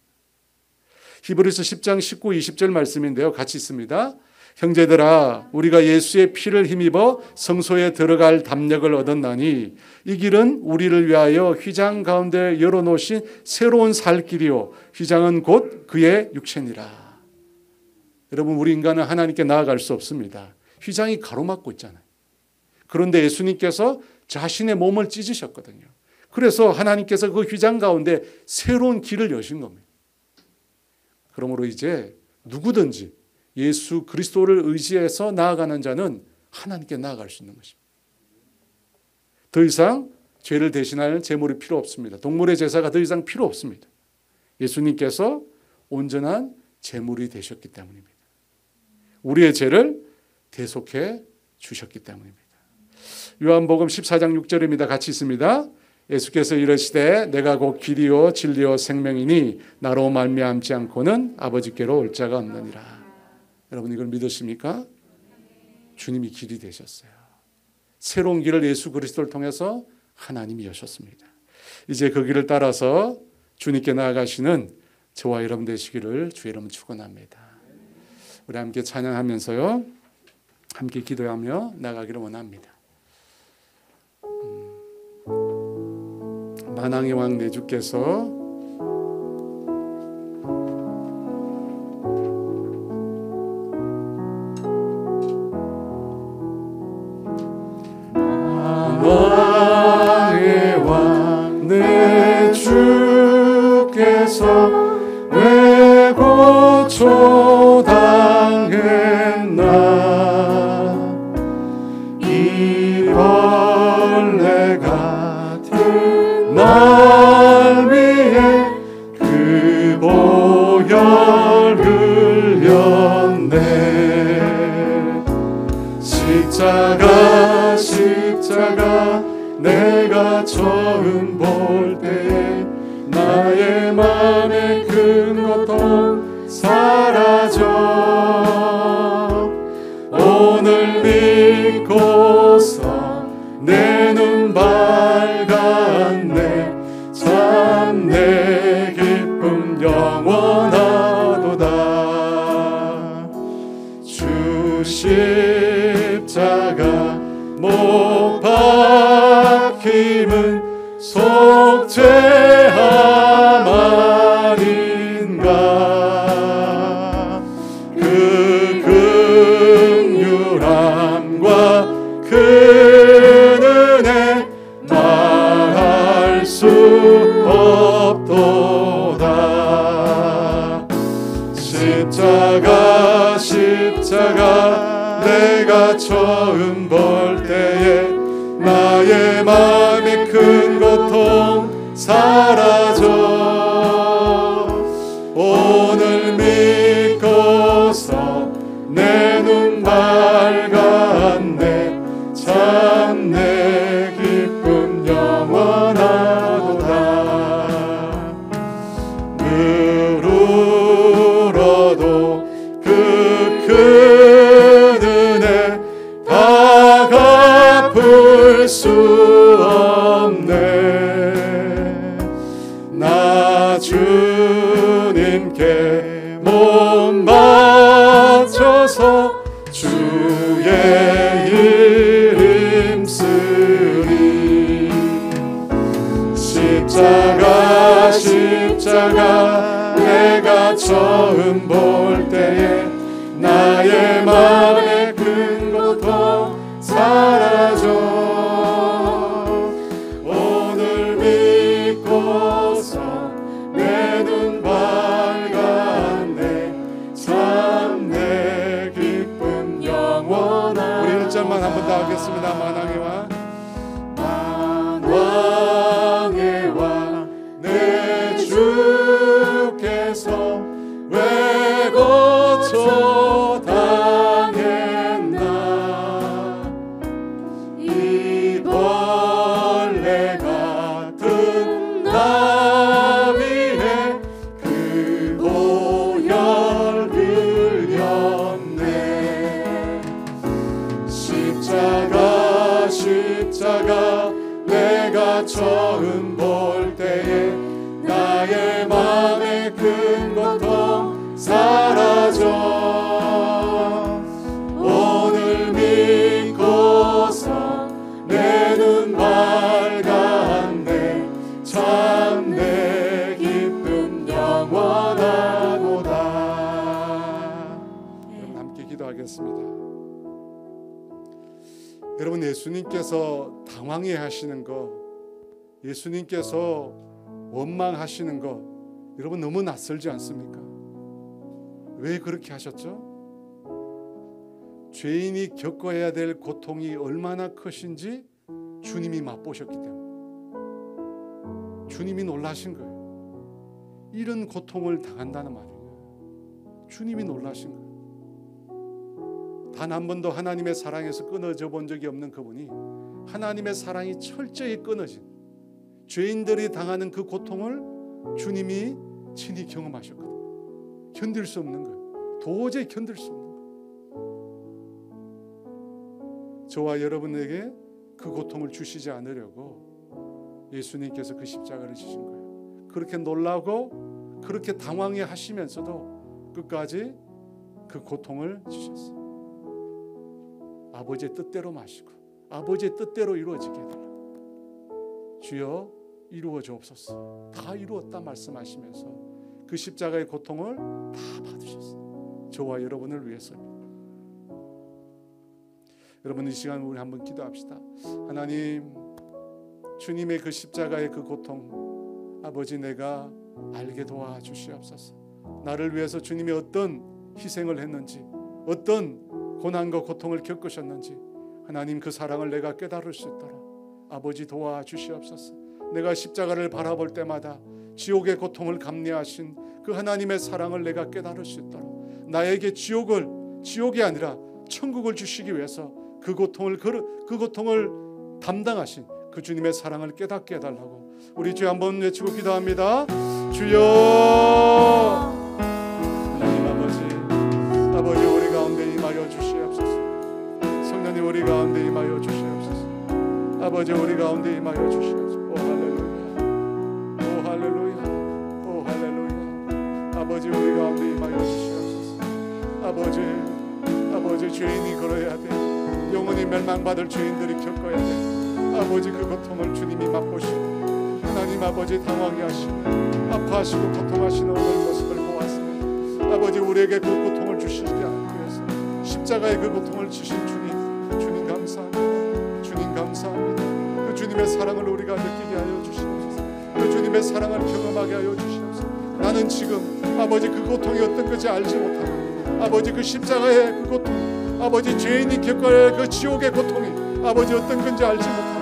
히브리서 10장 19, 20절 말씀인데요. 같이 있습니다. 형제들아 우리가 예수의 피를 힘입어 성소에 들어갈 담력을 얻었나니 이 길은 우리를 위하여 휘장 가운데 열어놓으신 새로운 살 길이요 휘장은 곧 그의 육체니라. 여러분 우리 인간은 하나님께 나아갈 수 없습니다. 휘장이 가로막고 있잖아요. 그런데 예수님께서 자신의 몸을 찢으셨거든요. 그래서 하나님께서 그 휘장 가운데 새로운 길을 여신 겁니다. 그러므로 이제 누구든지 예수 그리스도를 의지해서 나아가는 자는 하나님께 나아갈 수 있는 것입니다. 더 이상 죄를 대신할 제물이 필요 없습니다. 동물의 제사가 더 이상 필요 없습니다. 예수님께서 온전한 제물이 되셨기 때문입니다. 우리의 죄를 대속해 주셨기 때문입니다. 요한복음 14장 6절입니다. 같이 있습니다. 예수께서 이르시되 내가 곧 길이요 진리요 생명이니 나로 말미암지 않고는 아버지께로 올 자가 없느니라. 여러분 이걸 믿으십니까? 주님이 길이 되셨어요. 새로운 길을 예수 그리스도를 통해서 하나님이 여셨습니다. 이제 그 길을 따라서 주님께 나아가시는 저와 여러분 되시기를 주의 이름으로 축원합니다. 우리 함께 찬양하면서요. 함께 기도하며 나가기를 원합니다. 만왕의 왕 내 주께서 만왕의 왕 내 주께서 왜 고초당했나 이 벌레 같은 날 위해 그 보혈 흘렸네. 십자가 내가 처음 볼 때에 나의 맘의 큰 고통 사라져 오늘 믿고서 내 눈 밝았네. 참 내 기쁨 영원하도다. 주 십자가 못 박힘은 속죄함 아닌가. 그 긍휼함과 그 은혜 말할 수 없도다. 십자가 내가 처음 볼 때에 나의 마음의 큰 고통 사라져. 오늘 믿고서 내 눈 밝았네. 참 내 기쁨 영원하도다. 늘 울어도 그 큰 은혜 다 갚을 수 없네. 나 주님께 몸 바쳐서 주의 이름 쓰리. 십자가 십자가 내가 처음 볼 때에 나의 마음의 큰 고통 사라져. 오늘 믿고서 내 눈 밝았네. 참 내 기쁨 영원한. 우리 1절만 한 번 더 하겠습니다. 만왕의 왕 만왕의 왕 내 주께서 왜 고쳐 당했나. 이 벌레 같은 나 위에 그 보혈 흘렸네. 십자가 십자가 내가 처음 볼 때에 나의 마음의 큰 고통 사라져. 오늘 믿고서 내 눈 밝았네. 참 내 기쁨 영원하도다. 여러분 함께 기도하겠습니다. 여러분 예수님께서 당황해 하시는 거, 예수님께서 원망하시는 거 여러분 너무 낯설지 않습니까? 왜 그렇게 하셨죠? 죄인이 겪어야 될 고통이 얼마나 크신지 주님이 맛보셨기 때문에 주님이 놀라신 거예요. 이런 고통을 당한다는 말이에요. 주님이 놀라신 거예요. 단 한 번도 하나님의 사랑에서 끊어져 본 적이 없는 그분이 하나님의 사랑이 철저히 끊어진 죄인들이 당하는 그 고통을 주님이 친히 경험하셨거든요. 견딜 수 없는 거예요. 도저히 견딜 수 없는 거예요. 저와 여러분에게 그 고통을 주시지 않으려고 예수님께서 그 십자가를 지신 거예요. 그렇게 놀라고 그렇게 당황해 하시면서도 끝까지 그 고통을 지셨어요. 아버지의 뜻대로 마시고 아버지의 뜻대로 이루어지게 해달라고. 주여 이루어 주옵소서. 다 이루었다 말씀하시면서 그 십자가의 고통을 다 받으셨어요. 저와 여러분을 위해서입니다. 여러분 이 시간 우리 한번 기도합시다. 하나님, 주님의 그 십자가의 그 고통 아버지 내가 알게 도와주시옵소서. 나를 위해서 주님이 어떤 희생을 했는지, 어떤 고난과 고통을 겪으셨는지 하나님 그 사랑을 내가 깨달을 수 있도록 아버지 도와주시옵소서. 내가 십자가를 바라볼 때마다 지옥의 고통을 감내하신 그 하나님의 사랑을 내가 깨달을 수 있도록 나에게 지옥이 아니라 천국을 주시기 위해서 그 고통을 담당하신 그 주님의 사랑을 깨닫게 해달라고 우리 주여 한번 외치고 기도합니다. 주여. 하나님 아버지 우리 가운데 임하여 주시옵소서. 성령님 우리 가운데 임하여 주시옵소서. 아버지 우리 가운데 임하여 주시옵소서. 오 할렐루야, 오 할렐루야, 오 할렐루야. 아버지 우리 가운데 임하여 주시옵소서. 아버지 죄인이 걸어야 돼. 영원히 멸망받을 죄인들이 겪어야 돼. 아버지 그 고통을 주님이 맛보시고 하나님 아버지 당황해 하시고 아파하시고 고통하시는 오늘 모습을 보았습니다. 아버지 우리에게 그 고통을 주시지 않기 위해서 십자가의 그 고통을 주신 주님 감사합니다. 주님 감사합니다. 그 주님의 사랑을 우리가 느끼게 하여 주시옵소서. 그 주님의 사랑을 경험하게 하여 주시옵소서. 나는 지금 아버지 그 고통이 어떤 건지 알지 못하고 아버지 그 십자가의 그 고통, 아버지 죄인이 겪어야 할 그 지옥의 고통이 아버지 어떤 건지 알지 못합니다.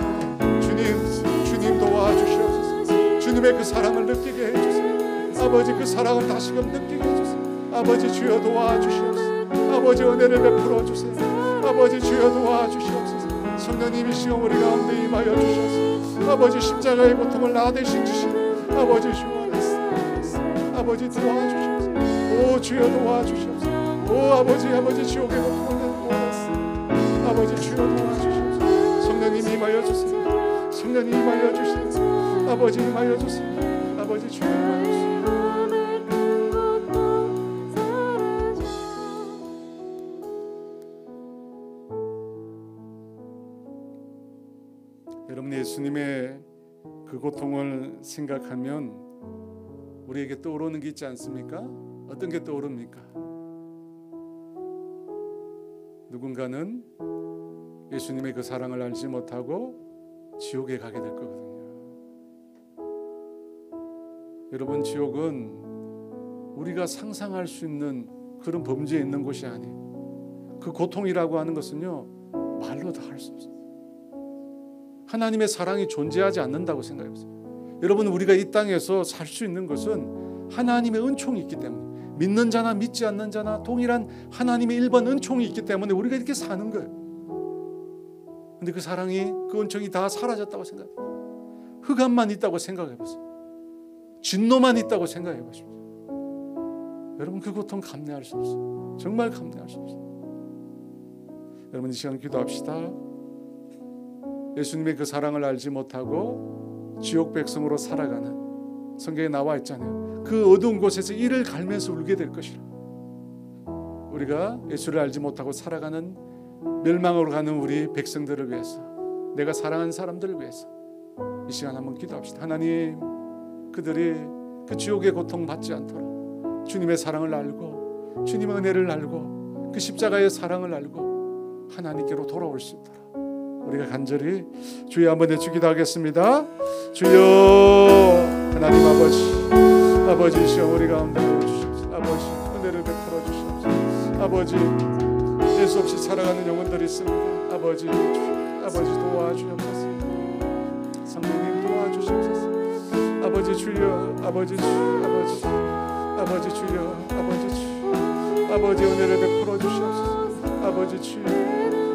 주님 도와주시옵소서. 주님의 그 사랑을 느끼게 해주세요. 아버지 그 사랑을 다시금 느끼게 해주세요. 아버지 주여 도와주시옵소서. 아버지 은혜를 베풀어 주세요. 아버지 주여 도와주시옵소서. 성령님 이 시간 우리 가운데 임하여 주셔서 아버지 십자가의 고통을 나 대신 주시니 아버지 주여 아버지 도와주시옵소서. 오 주여 도와주시옵소서. 오 아버지 지옥의 고통을 도와주시옵소서. 아버지 주여 도와주시옵소서. 성령님 임하여 주세요. 성령님 임하여 주시옵소서. 아버지 임하여 주세요. 아버지 주여 임하여 주세요. 여러분 예수님의 그 고통을 생각하면 우리에게 떠오르는 게 있지 않습니까? 어떤 게 떠오릅니까? 누군가는 예수님의 그 사랑을 알지 못하고 지옥에 가게 될 거거든요. 여러분 지옥은 우리가 상상할 수 있는 그런 범죄에 있는 곳이 아니에요. 그 고통이라고 하는 것은요 말로 다 할 수 없어요. 하나님의 사랑이 존재하지 않는다고 생각해보세요. 여러분 우리가 이 땅에서 살 수 있는 것은 하나님의 은총이 있기 때문에, 믿는 자나 믿지 않는 자나 동일한 하나님의 일반 은총이 있기 때문에 우리가 이렇게 사는 거예요. 근데 그 사랑이, 그 은총이 다 사라졌다고 생각해요. 흑암만 있다고 생각해보세요. 진노만 있다고 생각해보십시오. 여러분 그 고통 감내할 수 없어요. 정말 감내할 수 없어요. 여러분 이 시간 기도합시다. 예수님의 그 사랑을 알지 못하고 지옥 백성으로 살아가는, 성경에 나와 있잖아요. 그 어두운 곳에서 이를 갈면서 울게 될 것이라. 우리가 예수를 알지 못하고 살아가는 멸망으로 가는 우리 백성들을 위해서, 내가 사랑하는 사람들을 위해서 이 시간 한번 기도합시다. 하나님, 그들이 그 지옥의 고통 받지 않도록 주님의 사랑을 알고 주님의 은혜를 알고 그 십자가의 사랑을 알고 하나님께로 돌아올 수 있도록 우리가 간절히 주여 한번 외치기도 하겠습니다. 주여 하나님 아버지 시여 우리 가운데 오주시옵소서. 아버지 은혜를 베풀어 주시옵소서. 아버지 예수 없이 살아가는 영혼들이 있습니다. 아버지 도와주옵소서. 성령님 도와주시옵소서. 아버지 주여 아버지 주여 아버지 은혜를 베풀어 주시옵소서. 아버지 주여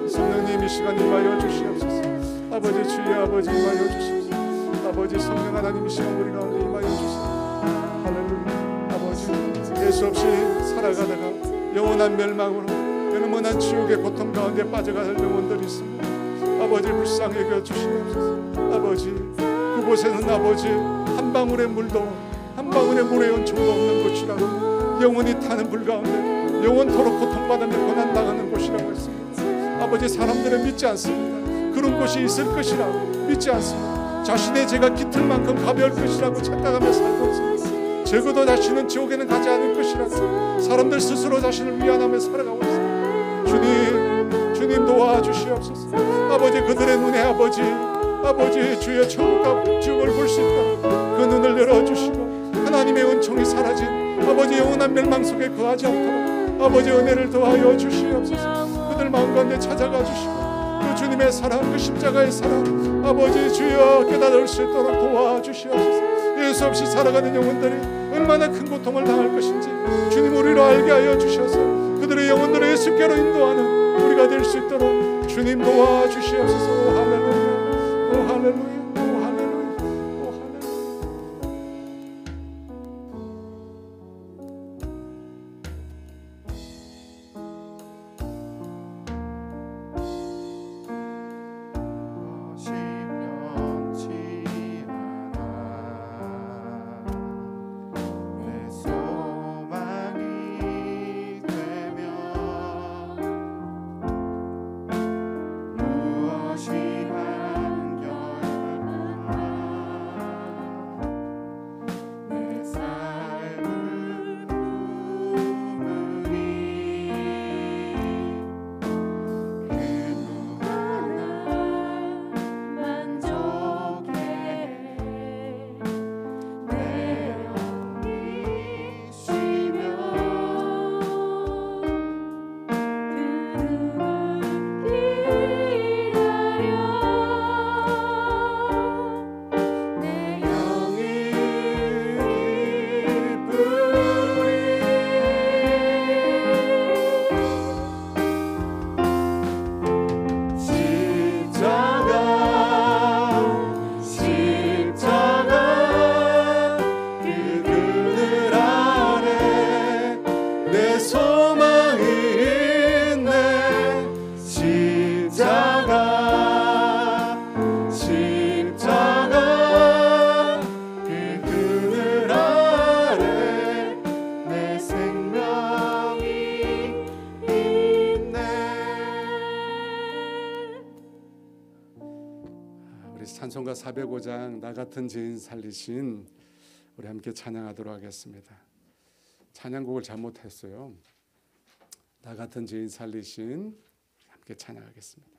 성령님 이 시간 임하여 주시옵소서. 아버지 주여 아버지 임하여 주시옵소서. 아버지 성령 하나님 이 시간 우리 가운데 임하여 주시옵소서. 할렐루야. 아버지 예수 없이 살아가다가 영원한 멸망으로 영원한 지옥의 고통 가운데 빠져가는 영혼들이 있습니다. 아버지 불쌍히 여겨 주시옵소서. 아버지 그곳에는 아버지 한 방울의 물도 한 방울의 물의 연총도 없는 곳이라고, 영원히 타는 불 가운데 영원토록 고통받으며 고난당하는 곳이라고 했습니다. 아버지 사람들은 믿지 않습니다. 그런 곳이 있을 것이라고 믿지 않습니다. 자신의 죄가 깃들 만큼 가벼울 것이라고 착각하며 살고 있습니다. 적어도 자신은 지옥에는 가지 않을 것이라고 사람들 스스로 자신을 위안하며 살아가고 있습니다. 주님 도와주시옵소서. 아버지 그들의 눈에 아버지 주여 천국과 지옥을 볼 수 있도록 그 눈을 열어주시고 하나님의 은총이 사라진 아버지 영원한 멸망 속에 거하지 않도록 아버지 은혜를 더하여 주시옵소서. 그들 마음 가운데 찾아가 주시고 그 주님의 사랑, 그 십자가의 사랑 아버지 주여 깨달을 수 있도록 도와주시옵소서. 예수 없이 살아가는 영혼들이 얼마나 큰 고통을 당할 것인지 주님 우리로 알게 하여 주셔서 그들의 영혼들을 예수께로 인도하는 우리가 될 수 있도록 주님 도와주시옵소서. 오 할렐루야, 오 할렐루야. 찬송가 405장 나 같은 죄인 살리신 우리 함께 찬양하도록 하겠습니다. 찬양곡을 잘못했어요. 나 같은 죄인 살리신 함께 찬양하겠습니다.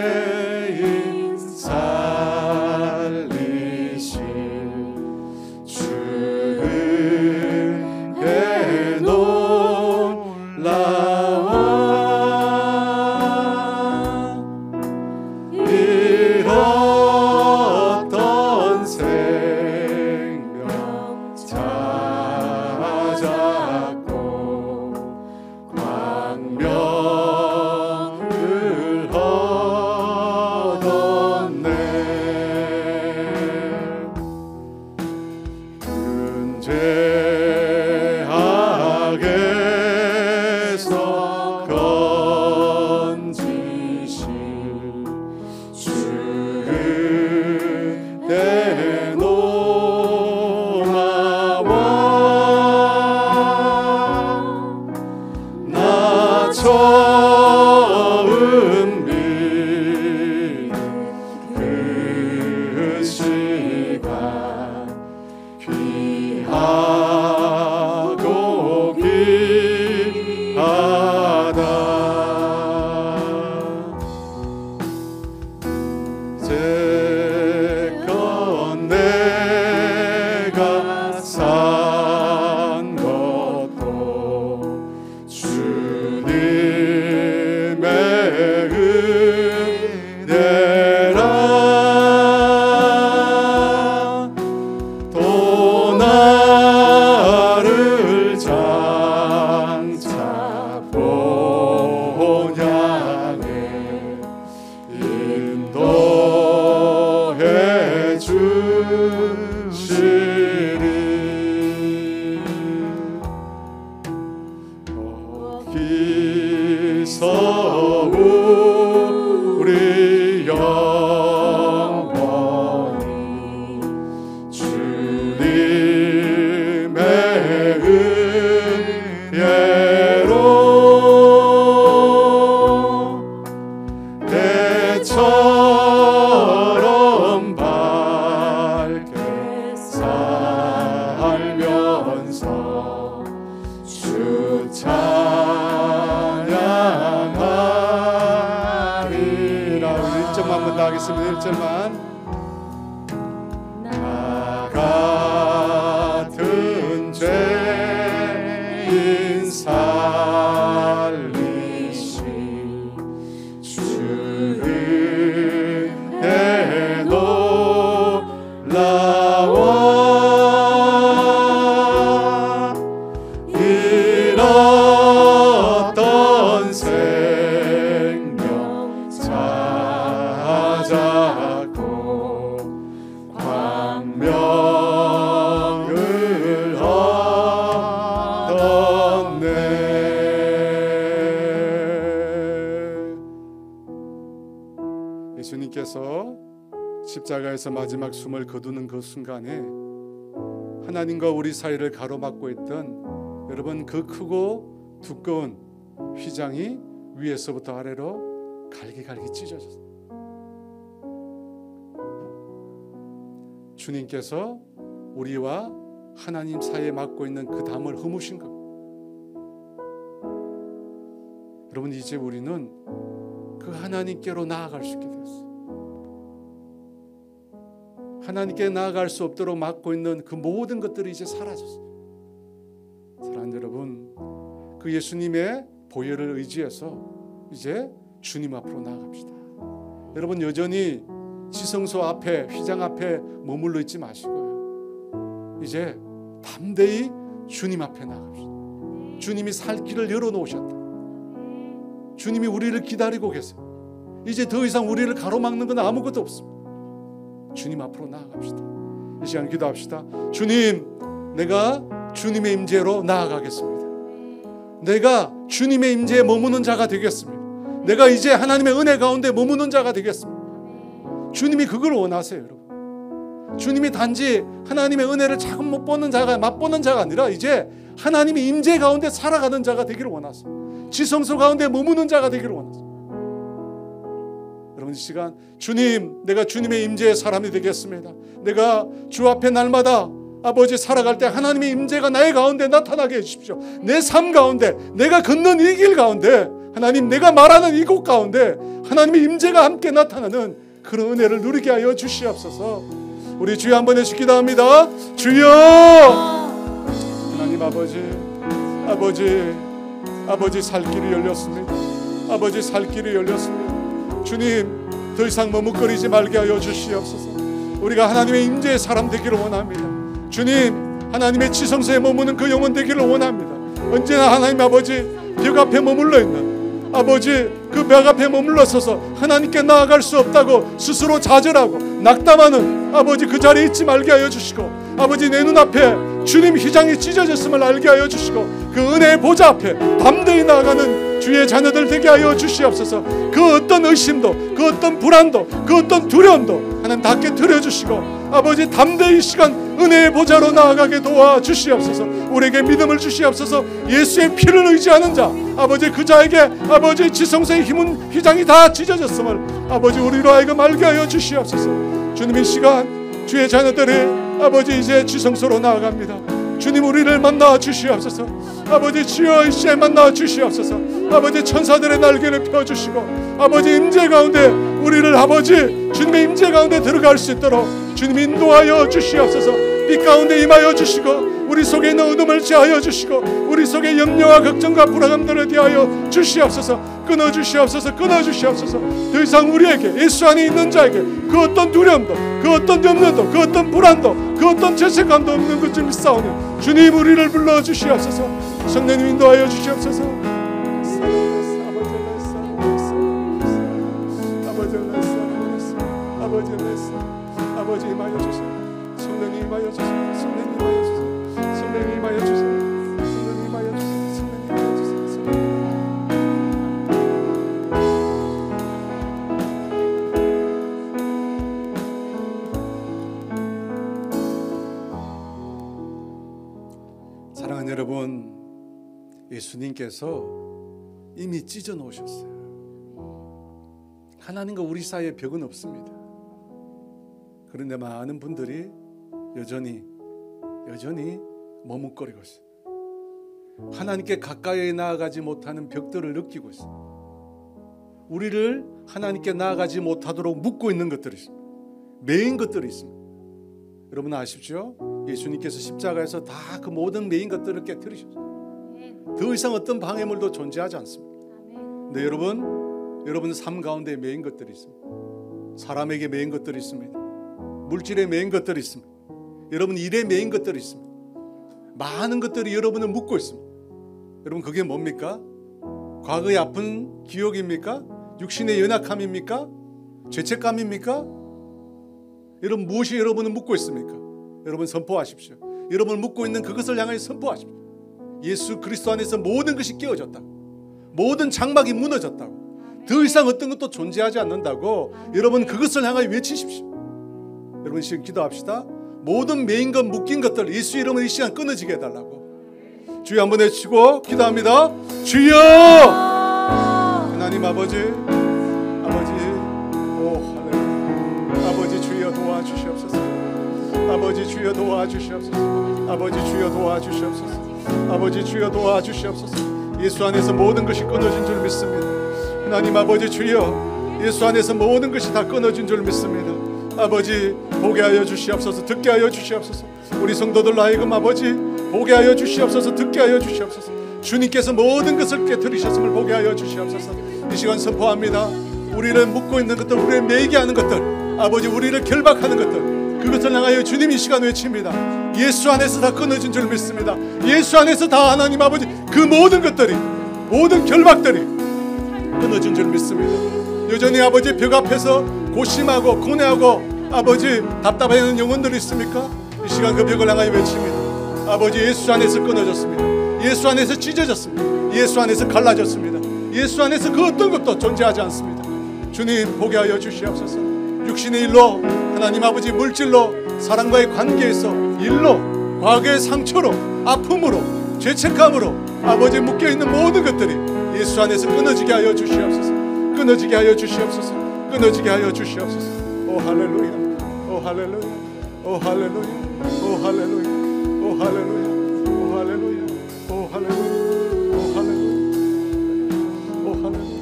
죄인 살리신 주의 놀라워 잃었던 생명 찾았고 광명 죄악에서 건지신 주의 놀라워 나 처음 믿은 그 시간 귀하고 귀하다 이제껏 내가 산 것도 주님의 은혜라 또 나를 장차 본 향해 인도해 주시리 거기서 우리 영원히 주님의 은혜로 때처럼 밝게 살면서 주 찬양하리라. 우리 1절만 한 번 더 하겠습니다. 1절만 나 같은 죄인 살리신 주의 놀라워 잃었던 생명 찾았고 광명을 얻었네. 예수님께서 십자가에서 마지막 숨을 거두는 그 순간에 하나님과 우리 사이를 가로막고 있던 여러분 그 크고 두꺼운 휘장이 위에서부터 아래로 갈기갈기 찢어졌어요. 주님께서 우리와 하나님 사이에 막고 있는 그 담을 허무신 것. 여러분 이제 우리는 그 하나님께로 나아갈 수 있게 되었어요. 하나님께 나아갈 수 없도록 막고 있는 그 모든 것들이 이제 사라졌어요. 사랑하는 여러분, 그 예수님의 보혈을 의지해서 이제 주님 앞으로 나아갑시다. 여러분 여전히 지성소 앞에 휘장 앞에 머물러 있지 마시고요. 이제 담대히 주님 앞에 나갑시다. 주님이 살 길을 열어놓으셨다. 주님이 우리를 기다리고 계세요. 이제 더 이상 우리를 가로막는 건 아무것도 없습니다. 주님 앞으로 나아갑시다. 이 시간 기도합시다. 주님, 내가 주님의 임재로 나아가겠습니다. 내가 주님의 임재에 머무는 자가 되겠습니다. 내가 이제 하나님의 은혜 가운데 머무는 자가 되겠습니다. 주님이 그걸 원하세요, 여러분. 주님이 단지 하나님의 은혜를 자금 못 보는 자가, 맛보는 자가 아니라 이제 하나님의 임재 가운데 살아가는 자가 되기를 원하세요. 지성소 가운데 머무는 자가 되기를 원하세요. 여러분, 이 시간 주님, 내가 주님의 임재의 사람이 되겠습니다. 내가 주 앞에 날마다 아버지 살아갈 때 하나님의 임재가 나의 가운데 나타나게 해주십시오. 내 삶 가운데, 내가 걷는 이 길 가운데, 하나님, 내가 말하는 이곳 가운데 하나님의 임재가 함께 나타나는 그런 은혜를 누리게 하여 주시옵소서. 우리 주여 한번 해주시 기도합니다. 주여! 하나님 아버지 살 길이 열렸습니다. 아버지 살 길이 열렸습니다. 주님, 더 이상 머뭇거리지 말게 하여 주시옵소서. 우리가 하나님의 임재의 사람 되기를 원합니다. 주님, 하나님의 지성소에 머무는 그 영혼 되기를 원합니다. 언제나 하나님 아버지 벽 앞에 머물러 있는 아버지, 그 벽 앞에 머물러 서서 하나님께 나아갈 수 없다고 스스로 좌절하고 낙담하는 아버지 그 자리에 있지 말게 하여 주시고, 아버지 내 눈앞에 주님 휘장이 찢어졌음을 알게 하여 주시고, 그 은혜의 보좌 앞에 담대히 나아가는 주의 자녀들 되게 하여 주시옵소서. 그 어떤 의심도, 그 어떤 불안도, 그 어떤 두려움도 하나님 다 깨트려 주시고, 아버지 담대히 이 시간 은혜의 보좌로 나아가게 도와주시옵소서. 우리에게 믿음을 주시옵소서. 예수의 피를 의지하는 자, 아버지 그 자에게 아버지 지성소의 힘은 휘장이 다 찢어졌음을 아버지 우리로 하여금 알게 하여 주시옵소서. 주님, 이 시간 주의 자녀들이 아버지 이제 지성소로 나아갑니다. 주님, 우리를 만나 주시옵소서. 아버지 주여 이 시에 만나 주시옵소서. 아버지 천사들의 날개를 펴주시고, 아버지 임재 가운데 우리를 아버지 주님의 임재 가운데 들어갈 수 있도록 주님 인도하여 주시옵소서. 빛 가운데 임하여 주시고, 우리 속에 있는 어둠을 제하여 주시고, 우리 속에 염려와 걱정과 불안감들을 대하여 주시옵소서. 끊어주시옵소서. 끊어주시옵소서. 더 이상 우리에게, 예수 안에 있는 자에게 그 어떤 두려움도, 그 어떤 염려도, 그 어떤 불안도, 그 어떤 죄책감도 없는 것을 믿사오니 주님, 우리를 불러주시옵소서. 성령님 인도하여 주시옵소서. 아버지 임하여 주세요. 성령님 임하여 주세요. 성령님 임하여 주세요. 성령님 임하여 주세요. 성령님 임하여 주세요. 성령님 임하여 주세요. 사랑하는 여러분, 예수님께서 이미 찢어 놓으셨어요. 하나님과 우리 사이에 벽은 없습니다. 그런데 많은 분들이 여전히 머뭇거리고 있어요. 하나님께 가까이 나아가지 못하는 벽들을 느끼고 있어요. 우리를 하나님께 나아가지 못하도록 묶고 있는 것들이 있습니다. 매인 것들이 있습니다. 여러분 아십시오? 예수님께서 십자가에서 다 그 모든 매인 것들을 깨뜨리셨어요. 더 이상 어떤 방해물도 존재하지 않습니다. 근데 여러분 삶 가운데 매인 것들이 있습니다. 사람에게 매인 것들이 있습니다. 물질에 매인 것들이 있습니다. 여러분 일에 매인 것들이 있습니다. 많은 것들이 여러분을 묶고 있습니다. 여러분 그게 뭡니까? 과거의 아픈 기억입니까? 육신의 연약함입니까? 죄책감입니까? 여러분 무엇이 여러분을 묶고 있습니까? 여러분 선포하십시오. 여러분을 묶고 있는 그것을 향하여 선포하십시오. 예수 그리스도 안에서 모든 것이 깨어졌다고, 모든 장막이 무너졌다고, 더 이상 어떤 것도 존재하지 않는다고 여러분 그것을 향하여 외치십시오. 여러분 지금 기도합시다. 모든 매인 것 묶인 것들 예수 이름으로 이 시간 끊어지게 해달라고 주여 한번 외치고 기도합니다. 주여! 하나님 아버지 오 하나님 아버지 주여 도와주시옵소서. 아버지 주여 도와주시옵소서. 아버지 주여 도와주시옵소서. 아버지 주여 도와주시옵소서. 예수 안에서 모든 것이 끊어진 줄 믿습니다. 하나님 아버지 주여, 예수 안에서 모든 것이 다 끊어진 줄 믿습니다. 아버지 보게 하여 주시옵소서. 듣게 하여 주시옵소서. 우리 성도들 하여금 아버지 보게 하여 주시옵소서. 듣게 하여 주시옵소서. 주님께서 모든 것을 깨뜨리셨음을 보게 하여 주시옵소서. 이 시간 선포합니다. 우리를 묶고 있는 것들, 우리를 매이게 하는 것들, 아버지 우리를 결박하는 것들, 그것을 향하여 주님 이 시간 외칩니다. 예수 안에서 다 끊어진 줄 믿습니다. 예수 안에서 다 하나님 아버지 그 모든 것들이, 모든 결박들이 끊어진 줄 믿습니다. 여전히 아버지 벽 앞에서 고심하고 고뇌하고 아버지, 답답해하는 영혼들이 있습니까? 이 시간 그 벽을 향하여 외칩니다. 아버지, 예수 안에서 끊어졌습니다. 예수 안에서 찢어졌습니다. 예수 안에서 갈라졌습니다. 예수 안에서 그 어떤 것도 존재하지 않습니다. 주님, 보게 하여 주시옵소서. 육신의 일로, 하나님 아버지, 물질로, 사랑과의 관계에서, 일로, 과거의 상처로, 아픔으로, 죄책감으로 아버지 묶여있는 모든 것들이 예수 안에서 끊어지게 하여 주시옵소서. 끊어지게 하여 주시옵소서. 끊어지게 하여 주시옵소서. 오 할렐루야, 오 할렐루야, 오 할렐루야, 오 할렐루야, 오 할렐루야, 오 할렐루야, 오 할렐루야, 오 할렐루야, 오 할렐루야.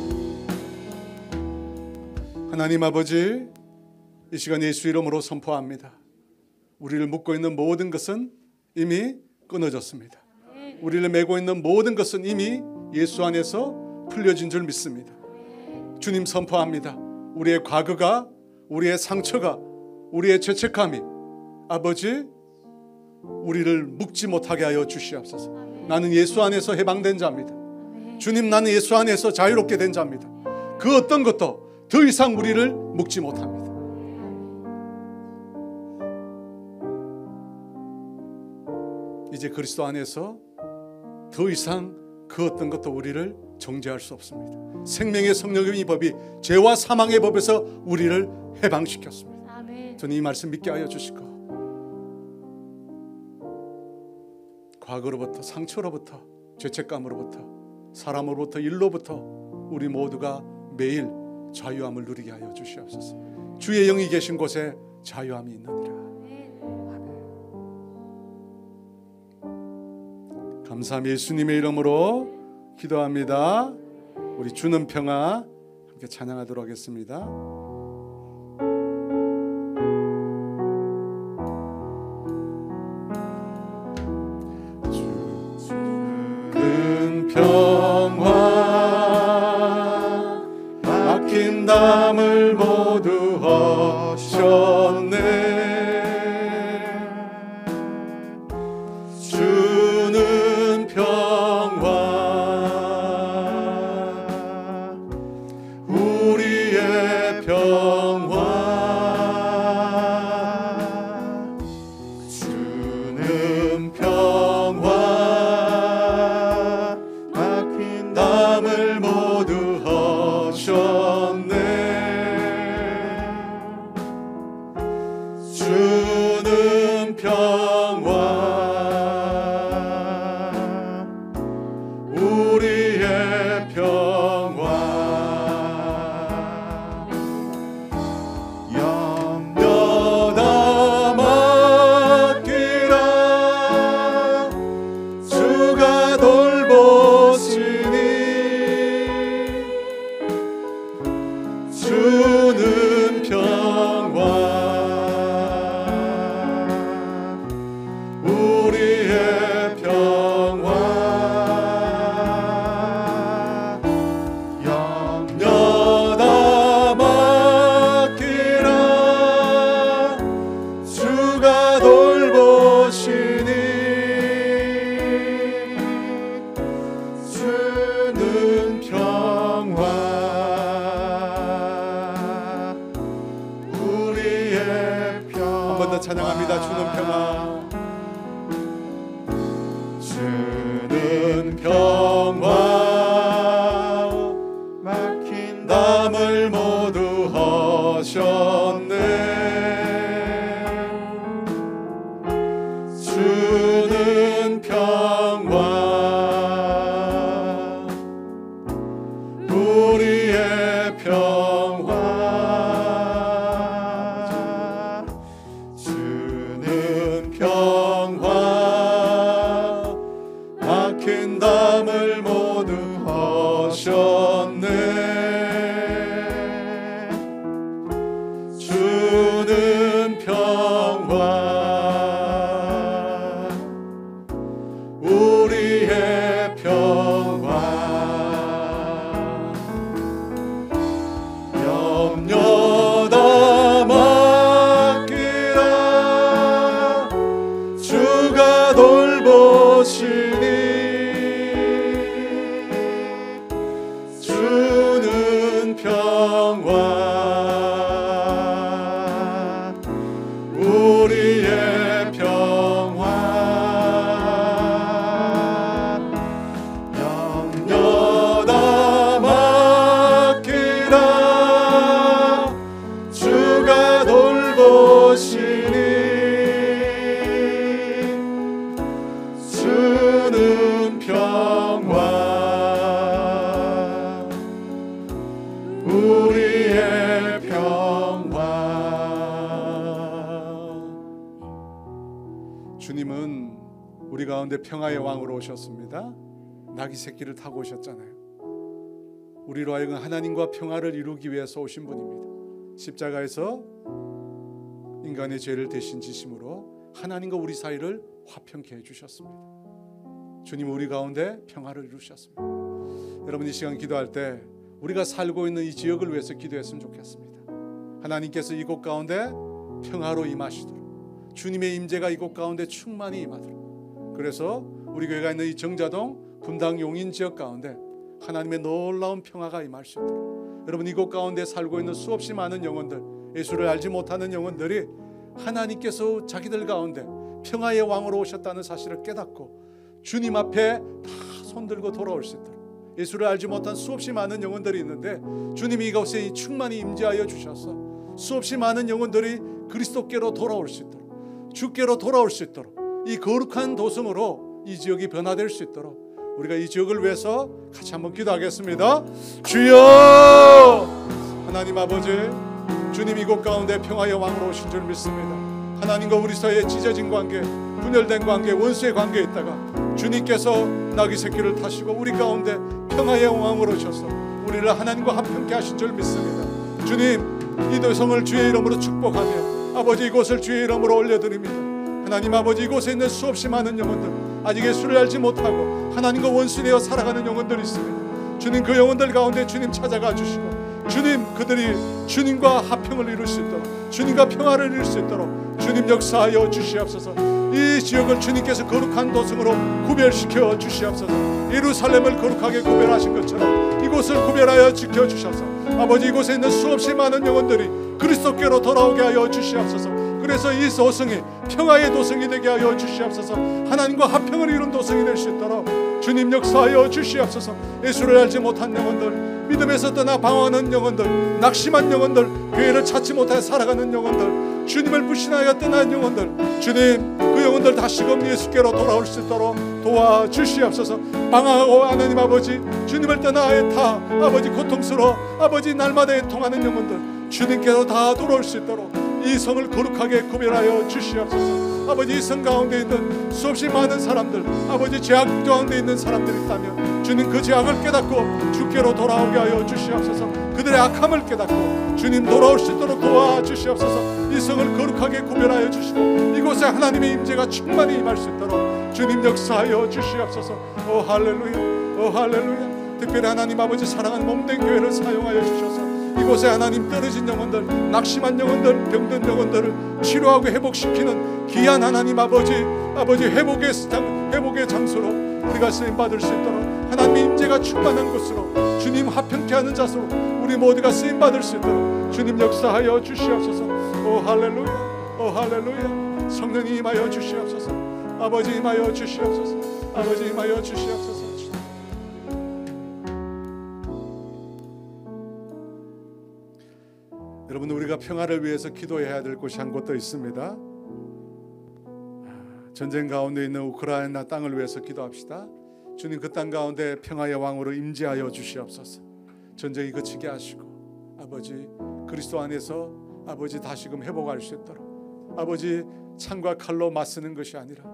하나님 아버지, 이 시간 예수 이름으로 선포합니다. 우리를 묶고 있는 모든 것은 이미 끊어졌습니다. 우리를 메고 있는 모든 것은 이미 예수 안에서 풀려진 줄 믿습니다. 주님, 선포합니다. 우리의 과거가, 우리의 상처가, 우리의 죄책감이 아버지 우리를 묶지 못하게 하여 주시옵소서. 나는 예수 안에서 해방된 자입니다. 주님, 나는 예수 안에서 자유롭게 된 자입니다. 그 어떤 것도 더 이상 우리를 묶지 못합니다. 이제 그리스도 안에서 더 이상 그 어떤 것도 우리를 정죄할 수 없습니다. 생명의 성령의 법이 죄와 사망의 법에서 우리를 해방시켰습니다. 아멘. 저는 이 말씀 믿게 하여 주시고, 과거로부터, 상처로부터, 죄책감으로부터, 사람으로부터, 일로부터 우리 모두가 매일 자유함을 누리게 하여 주시옵소서. 주의 영이 계신 곳에 자유함이 있느니라. 감사합니다. 예수님의 이름으로 기도합니다. 우리 주는 평화 함께 찬양하도록 하겠습니다. 주는 평화 막힌 담을 모두 허셨네. 찬양합니다. 주는 평화, 주는 평화 막힌 담을 모두 허셨네. 주는 평화, 우리의 평화, 평화 막힌 담을 모두 허셨네. 주는 평화, 우리의 평화, 염려 다 맡기라. 주가 돌보시니 주는 평화, 주님은 우리 가운데 평화의 왕으로 오셨습니다. 나귀 새끼를 타고 오셨잖아요. 우리로 하여금 하나님과 평화를 이루기 위해서 오신 분입니다. 십자가에서 인간의 죄를 대신 지심으로 하나님과 우리 사이를 화평케 해주셨습니다. 주님 우리 가운데 평화를 이루셨습니다. 여러분 이 시간 기도할 때 우리가 살고 있는 이 지역을 위해서 기도했으면 좋겠습니다. 하나님께서 이곳 가운데 평화로 임하시도록, 주님의 임재가 이곳 가운데 충만히 임하도록, 그래서 우리 교회가 있는 이 정자동 분당 용인 지역 가운데 하나님의 놀라운 평화가 임할 수 있도록, 여러분 이곳 가운데 살고 있는 수없이 많은 영혼들, 예수를 알지 못하는 영혼들이 하나님께서 자기들 가운데 평화의 왕으로 오셨다는 사실을 깨닫고 주님 앞에 다 손들고 돌아올 수 있도록, 예수를 알지 못한 수없이 많은 영혼들이 있는데 주님이 이곳에 충만히 임재하여 주셔서 수없이 많은 영혼들이 그리스도께로 돌아올 수 있도록, 주께로 돌아올 수 있도록, 이 거룩한 도성으로 이 지역이 변화될 수 있도록 우리가 이 지역을 위해서 같이 한번 기도하겠습니다. 주여, 하나님 아버지, 주님 이곳 가운데 평화의 왕으로 오신 줄 믿습니다. 하나님과 우리 사이에 찢어진 관계, 분열된 관계, 원수의 관계에 있다가 주님께서 나귀 새끼를 타시고 우리 가운데 평화의 왕으로 오셔서 우리를 하나님과 화평케 하신 줄 믿습니다. 주님, 이 도성을 주의 이름으로 축복하며 아버지 이곳을 주의 이름으로 올려드립니다. 하나님 아버지, 이곳에 있는 수없이 많은 영혼들, 아직 예수를 알지 못하고 하나님과 원수되어 살아가는 영혼들이 있습니다. 주님 그 영혼들 가운데 주님 찾아가 주시고 주님 그들이 주님과 화평을 이룰 수 있도록, 주님과 평화를 이룰 수 있도록 주님 역사하여 주시옵소서. 이 지역을 주님께서 거룩한 도성으로 구별시켜 주시옵소서. 예루살렘을 거룩하게 구별하신 것처럼 이곳을 구별하여 지켜주셔서 아버지 이곳에 있는 수없이 많은 영혼들이 그리스도께로 돌아오게 하여 주시옵소서. 그래서 이 도성이 평화의 도성이 되게 하여 주시옵소서. 하나님과 화평을 이룬 도성이 될 수 있도록 주님 역사하여 주시옵소서. 예수를 알지 못한 영혼들, 믿음에서 떠나 방황하는 영혼들, 낙심한 영혼들, 교회를 찾지 못해 살아가는 영혼들, 주님을 불신하여 떠난 영혼들, 주님 그 영혼들 다시금 예수께로 돌아올 수 있도록 도와주시옵소서. 방황하고 하나님 아버지 주님을 떠나 애타 아버지 고통스러워 아버지 날마다 애통하는 영혼들 주님께로 다 돌아올 수 있도록 이 성을 거룩하게 구별하여 주시옵소서. 아버지 이 성 가운데 있는 수없이 많은 사람들, 아버지 죄악 가운데 있는 사람들이 있다면 주님 그 죄악을 깨닫고 주께로 돌아오게 하여 주시옵소서. 그들의 악함을 깨닫고 주님 돌아올 수 있도록 도와주시옵소서. 이 성을 거룩하게 구별하여 주시고 이곳에 하나님의 임재가 충만히 임할 수 있도록 주님 역사하여 주시옵소서. 오 할렐루야, 오 할렐루야. 특별히 하나님 아버지 사랑하는 몸된 교회를 사용하여 주셔서 이곳에 하나님 떨어진 영혼들, 낙심한 영혼들, 병든 영혼들을 치료하고 회복시키는 귀한 하나님 아버지 회복의 장소로 우리가 쓰임받을 수 있도록 하나님의 임재가 충만한 곳으로 주님 화평케 하는 자세로 우리 모두가 쓰임받을 수 있도록 주님 역사하여 주시옵소서. 오 할렐루야, 오 할렐루야. 성령이 임하여 주시옵소서. 아버지 임하여 주시옵소서. 아버지 임하여 주시옵소서. 여러분 우리가 평화를 위해서 기도해야 될 곳이 한 곳 더 있습니다. 전쟁 가운데 있는 우크라이나 땅을 위해서 기도합시다. 주님 그 땅 가운데 평화의 왕으로 임재하여 주시옵소서. 전쟁이 그치게 하시고 아버지 그리스도 안에서 아버지 다시금 회복할 수 있도록 아버지 창과 칼로 맞서는 것이 아니라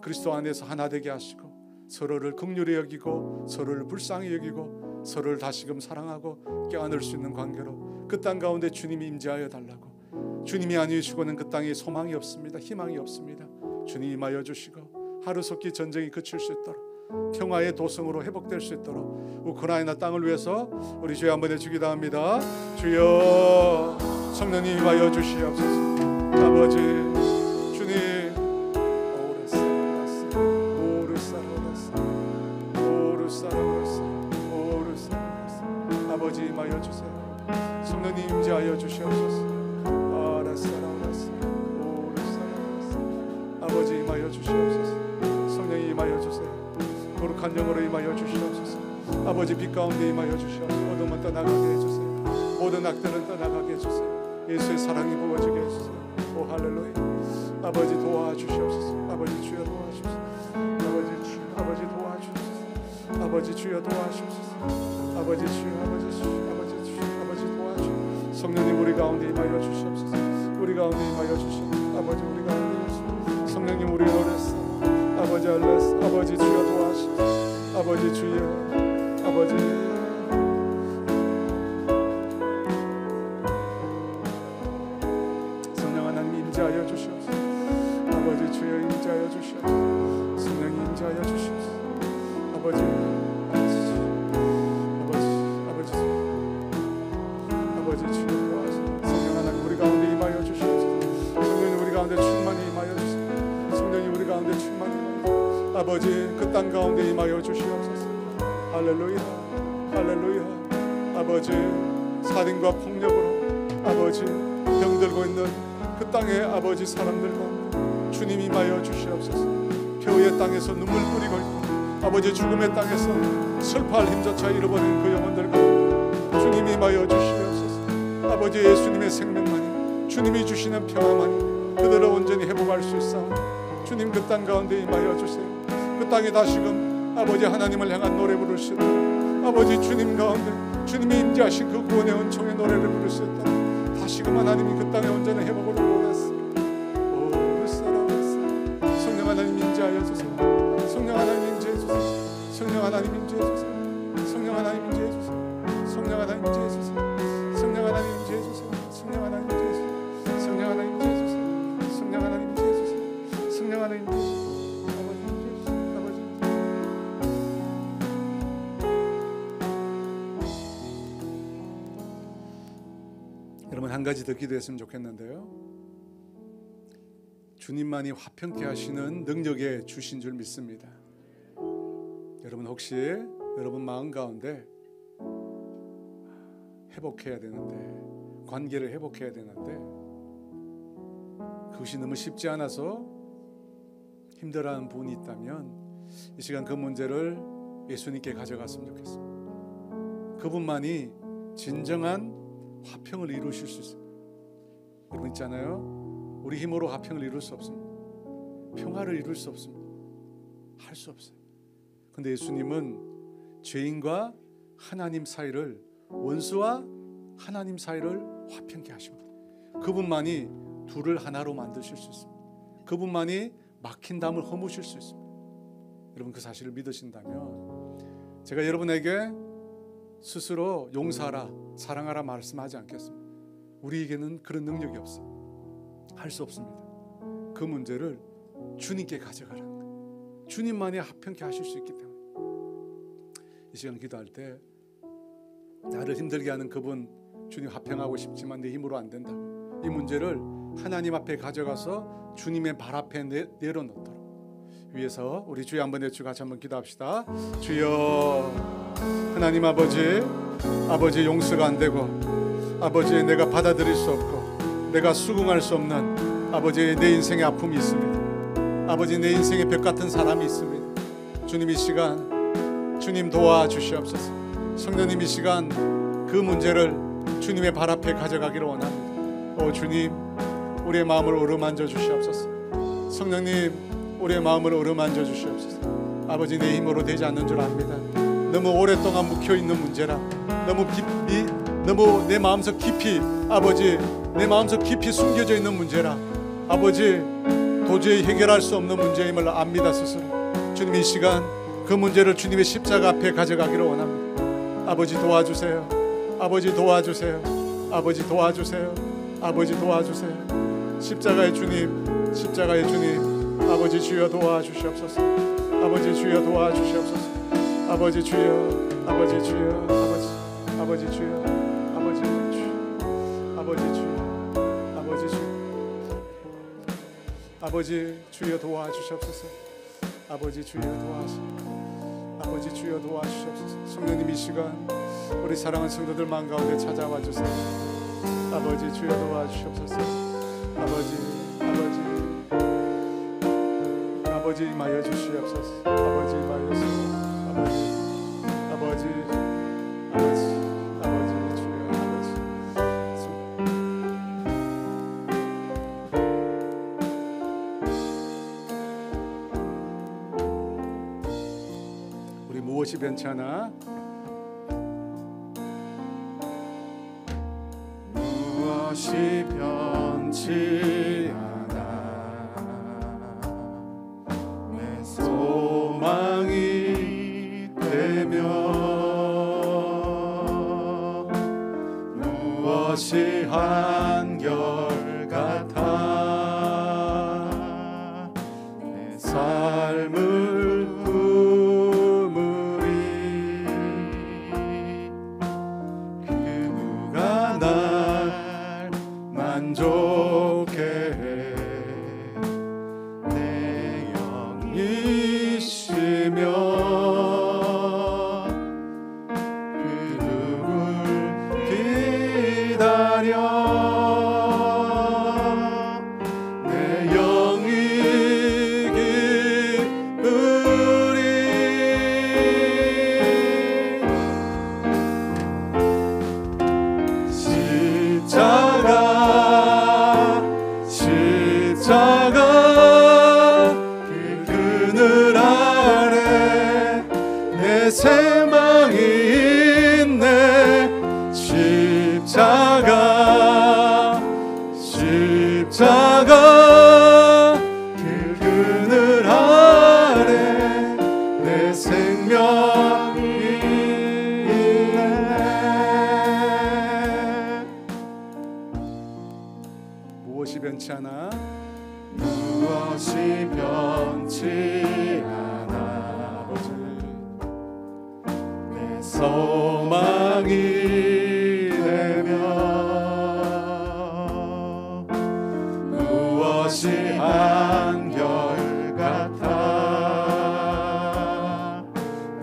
그리스도 안에서 하나 되게 하시고 서로를 긍휼히 여기고 서로를 불쌍히 여기고 서로를 다시금 사랑하고 껴안을 수 있는 관계로 그 땅 가운데 주님이 임재하여 달라고. 주님이 아니시고는 그 땅에 소망이 없습니다. 희망이 없습니다. 주님 임하여 주시고 하루속히 전쟁이 그칠 수 있도록 평화의 도성으로 회복될 수 있도록 우크라이나 땅을 위해서 우리 주여 한번 해주기도합니다. 주여 성령님 임하여 주시옵소서. 아버지 주님 아버지 임하여 주세요. 성령님 임재하여 주시옵소서. 아버지 임하여 주시옵소서. 성령이 임하여 주세요. 거룩한 영으로 임하여 주시옵소서. 아버지 빛 가운데 임하여 주시옵소서. 어둠은 떠나가게 해주세요. 모든 악들은 떠나가게 해주세요. 예수의 사랑이 부어지게 해주세요. 오 할렐루야. 아버지 도와주시옵소서. 아버지 주여 도와주시옵소서. 아버지 도와주시옵소서. 아버지 주여 도와주시옵소서. 아버지 도와주시옵소서. 성령님 우리 가운데 임하여 주시옵소서. 우리 가운데 임하여 주시옵소서. 아버지 우리 가운데 성령님 우리 노래사 아버지 알레스 아버지 주여 도와주시옵소서. 아버지 주여 아버지 임자하여 주시옵소서. 아버지 주여 임자하여 주시옵소서. 성령님 임자하여 주시옵소서. 아버지 주여 도와주시옵소서. 성령 하나님 우리 가운데 임하여 주시옵소서. 성령님 우리 가운데 충만히 임하여 주시옵소서. 성령님 우리 가운데 충만히 임하여 주시옵소서. 아버지 그 땅 가운데 임하여 주시옵소서. 할렐루야 할렐루야. 아버지 살인과 폭력으로 아버지 병들고 있는 그 땅에 아버지 사람들과 주님 임하여 주시옵소서. 표의 땅에서 눈물 뿌리고 있고 아버지 죽음의 땅에서 슬퍼할 힘조차 잃어버린 그 영혼들과 주님 임하여 주시옵소서. 아버지 예수님의 생명만이 주님이 주시는 평화만이 그들을 온전히 회복할 수 있사오니 주님 그 땅 가운데 임하여 주세요. 그 땅에 다시금 아버지 하나님을 향한 노래 부를 수 있다. 아버지 주님 가운데 주님이 임재하신 그 구원의 은총의 노래를 부를 수 있다. 다시금 하나님이 그 땅의 온전한 회복을 원하십니다. 오 살아가사 성령 하나님 임재하여 주세요. 성령 하나님 임재해 주세요. 성령 하나님 임재해 주세요. 성령 하나님 임재해 주세요. 성령 하나님 임재해 주세요. 성령 하나님 임재해 주세요. 성령 하나님 임재해 주세요. 성령 하나님 임재해 주세요. 성령 하나님 임재해 주세요. 성령 하나님 임재해 주세요. 여러분 한 가지 더 기도했으면 좋겠는데요. 주님만이 화평케 하시는 능력에 주신 줄 믿습니다. 여러분 혹시 여러분 마음 가운데 회복해야 되는데 관계를 회복해야 되는데 그것이 너무 쉽지 않아서 힘들어하는 분이 있다면 이 시간 그 문제를 예수님께 가져갔으면 좋겠습니다. 그분만이 진정한 화평을 이루실 수 있습니다. 여러분 있잖아요. 우리 힘으로 화평을 이룰 수 없습니다. 평화를 이룰 수 없습니다. 할 수 없어요. 근데 예수님은 죄인과 하나님 사이를 원수와 하나님 사이를 화평케 하십니다. 그분만이 둘을 하나로 만드실 수 있습니다. 그분만이 막힌 담을 허무실 수 있습니다. 여러분 그 사실을 믿으신다면 제가 여러분에게 스스로 용서하라 사랑하라 말씀하지 않겠습니다. 우리에게는 그런 능력이 없어요. 할 수 없습니다. 그 문제를 주님께 가져가라는 거예요. 주님만이 화평케 하실 수 있기 때문에 이 시간 기도할 때 나를 힘들게 하는 그분 주님 화평하고 싶지만 내 힘으로 안 된다고 이 문제를 하나님 앞에 가져가서 주님의 발 앞에 내려놓도록 위해서 우리 주여 한번 외치고 같이 한번 기도합시다. 주여 하나님 아버지 용서가 안 되고 아버지 내가 받아들일 수 없고 내가 수긍할 수 없는 아버지 내 인생의 아픔이 있습니다. 아버지 내 인생의 벽 같은 사람이 있습니다. 주님 이 시간 주님 도와주시옵소서. 성령님 이 시간 그 문제를 주님의 발 앞에 가져가기를 원합니다. 오 주님 우리의 마음을 어루만져 주시옵소서. 성령님 우리의 마음을 어루만져 주시옵소서. 아버지 내 힘으로 되지 않는 줄 압니다. 너무 오랫동안 묵혀있는 문제라 너무 내 마음속 깊이 아버지 내 마음속 깊이 숨겨져 있는 문제라 아버지 도저히 해결할 수 없는 문제임을 압니다. 스스로 주님 이 시간 그 문제를 주님의 십자가 앞에 가져가기를 원합니다. 아버지 도와주세요. 아버지 도와주세요. 아버지 도와주세요. 아버지 도와주세요. 십자가의 주님 아버지 주여 도와주시옵소서. 아버지 주여 도와주시옵소서. 아버지 주여 아버지 주여 아버지 주여 아버지 주여 아버지 주여 아버지 주여 아버지 주여 도와주시옵소서. 아버지 주여 도와주시옵소서. 아버지 주여 도와주시옵소서. 성령님 이 시간 우리 사랑하는 성도들 마음 가운데 찾아와 주세요. 아버지 주여 도와주시옵소서. 아버지 임하여 주시옵소서. 아버지 임하여 주시옵소서. 아버지 주여 우리 무엇이 변찮아? 무엇이 변치 않아 내 영이 쉬며 세망이 있네. 십자가 그 그늘 아래 내 생명이 있네. 무엇이 변치 않아? 무엇이 변치 않아. 아버지 소망이 되며 무엇이 한결같아.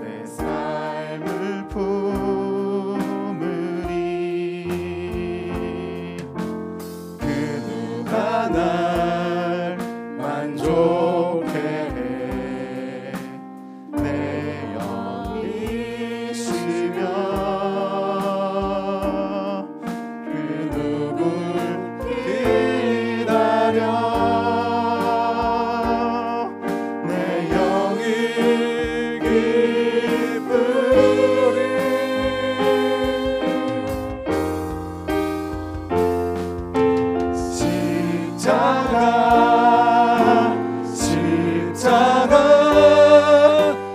내 삶을 품으리. 그 누가 날 만족해 해. 내 영이 쉬며 그 누굴 기다려. 내 영이 기쁘리. 십자가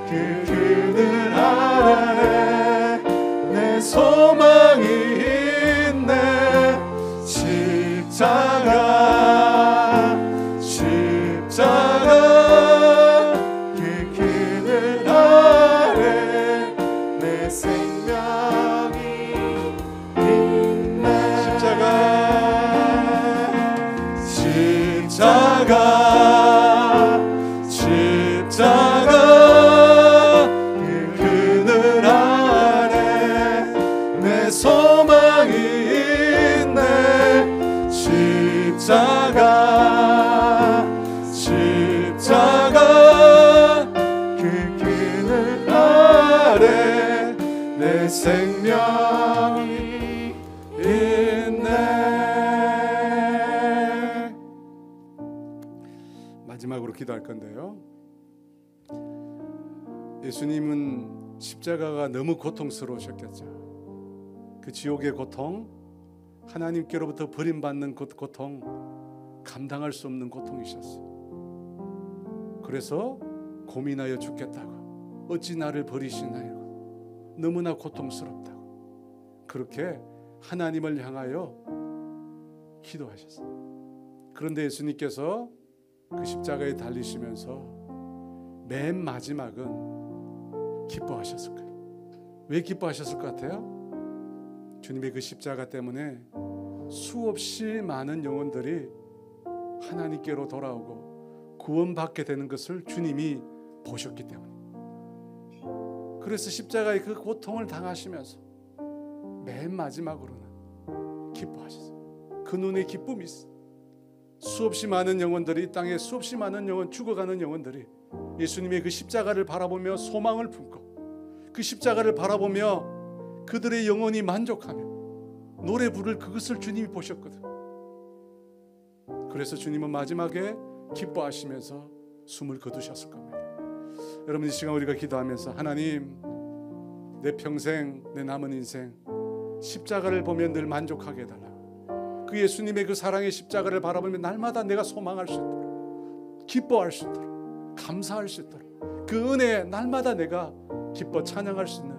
그 그늘 아래 내 소망이 있네. 십자가 그 그늘 아래 내 생명이 있네. 십자가 그 그늘 아래 내 소망이 있네. 십자가 그 그늘 아래 내 생명이 있네. 마지막으로 기도할 건데요. 예수님은 십자가가 너무 고통스러우셨겠죠. 그 지옥의 고통, 하나님께로부터 버림받는 고통, 감당할 수 없는 고통이셨어요. 그래서 고민하여 죽겠다고, 어찌 나를 버리시나요? 너무나 고통스럽다고 그렇게 하나님을 향하여 기도하셨어요. 그런데 예수님께서 그 십자가에 달리시면서 맨 마지막은 기뻐하셨을 거예요. 왜 기뻐하셨을 것 같아요? 주님의 그 십자가 때문에 수없이 많은 영혼들이 하나님께로 돌아오고 구원받게 되는 것을 주님이 보셨기 때문에. 그래서 십자가의 그 고통을 당하시면서 맨 마지막으로는 기뻐하셨어요. 그 눈에 기쁨이 있어요. 수없이 많은 영혼들이, 이 땅에 수없이 많은 영혼, 죽어가는 영혼들이 예수님의 그 십자가를 바라보며 소망을 품고 그 십자가를 바라보며 그들의 영혼이 만족하며 노래 부를 그것을 주님이 보셨거든. 그래서 주님은 마지막에 기뻐하시면서 숨을 거두셨을 겁니다. 여러분, 이 시간 우리가 기도하면서 하나님, 내 평생, 내 남은 인생 십자가를 보면 늘 만족하게 해달라. 그 예수님의 그 사랑의 십자가를 바라보면 날마다 내가 소망할 수 있도록, 기뻐할 수 있도록, 감사할 수 있도록, 그 은혜에 날마다 내가 기뻐 찬양할 수 있는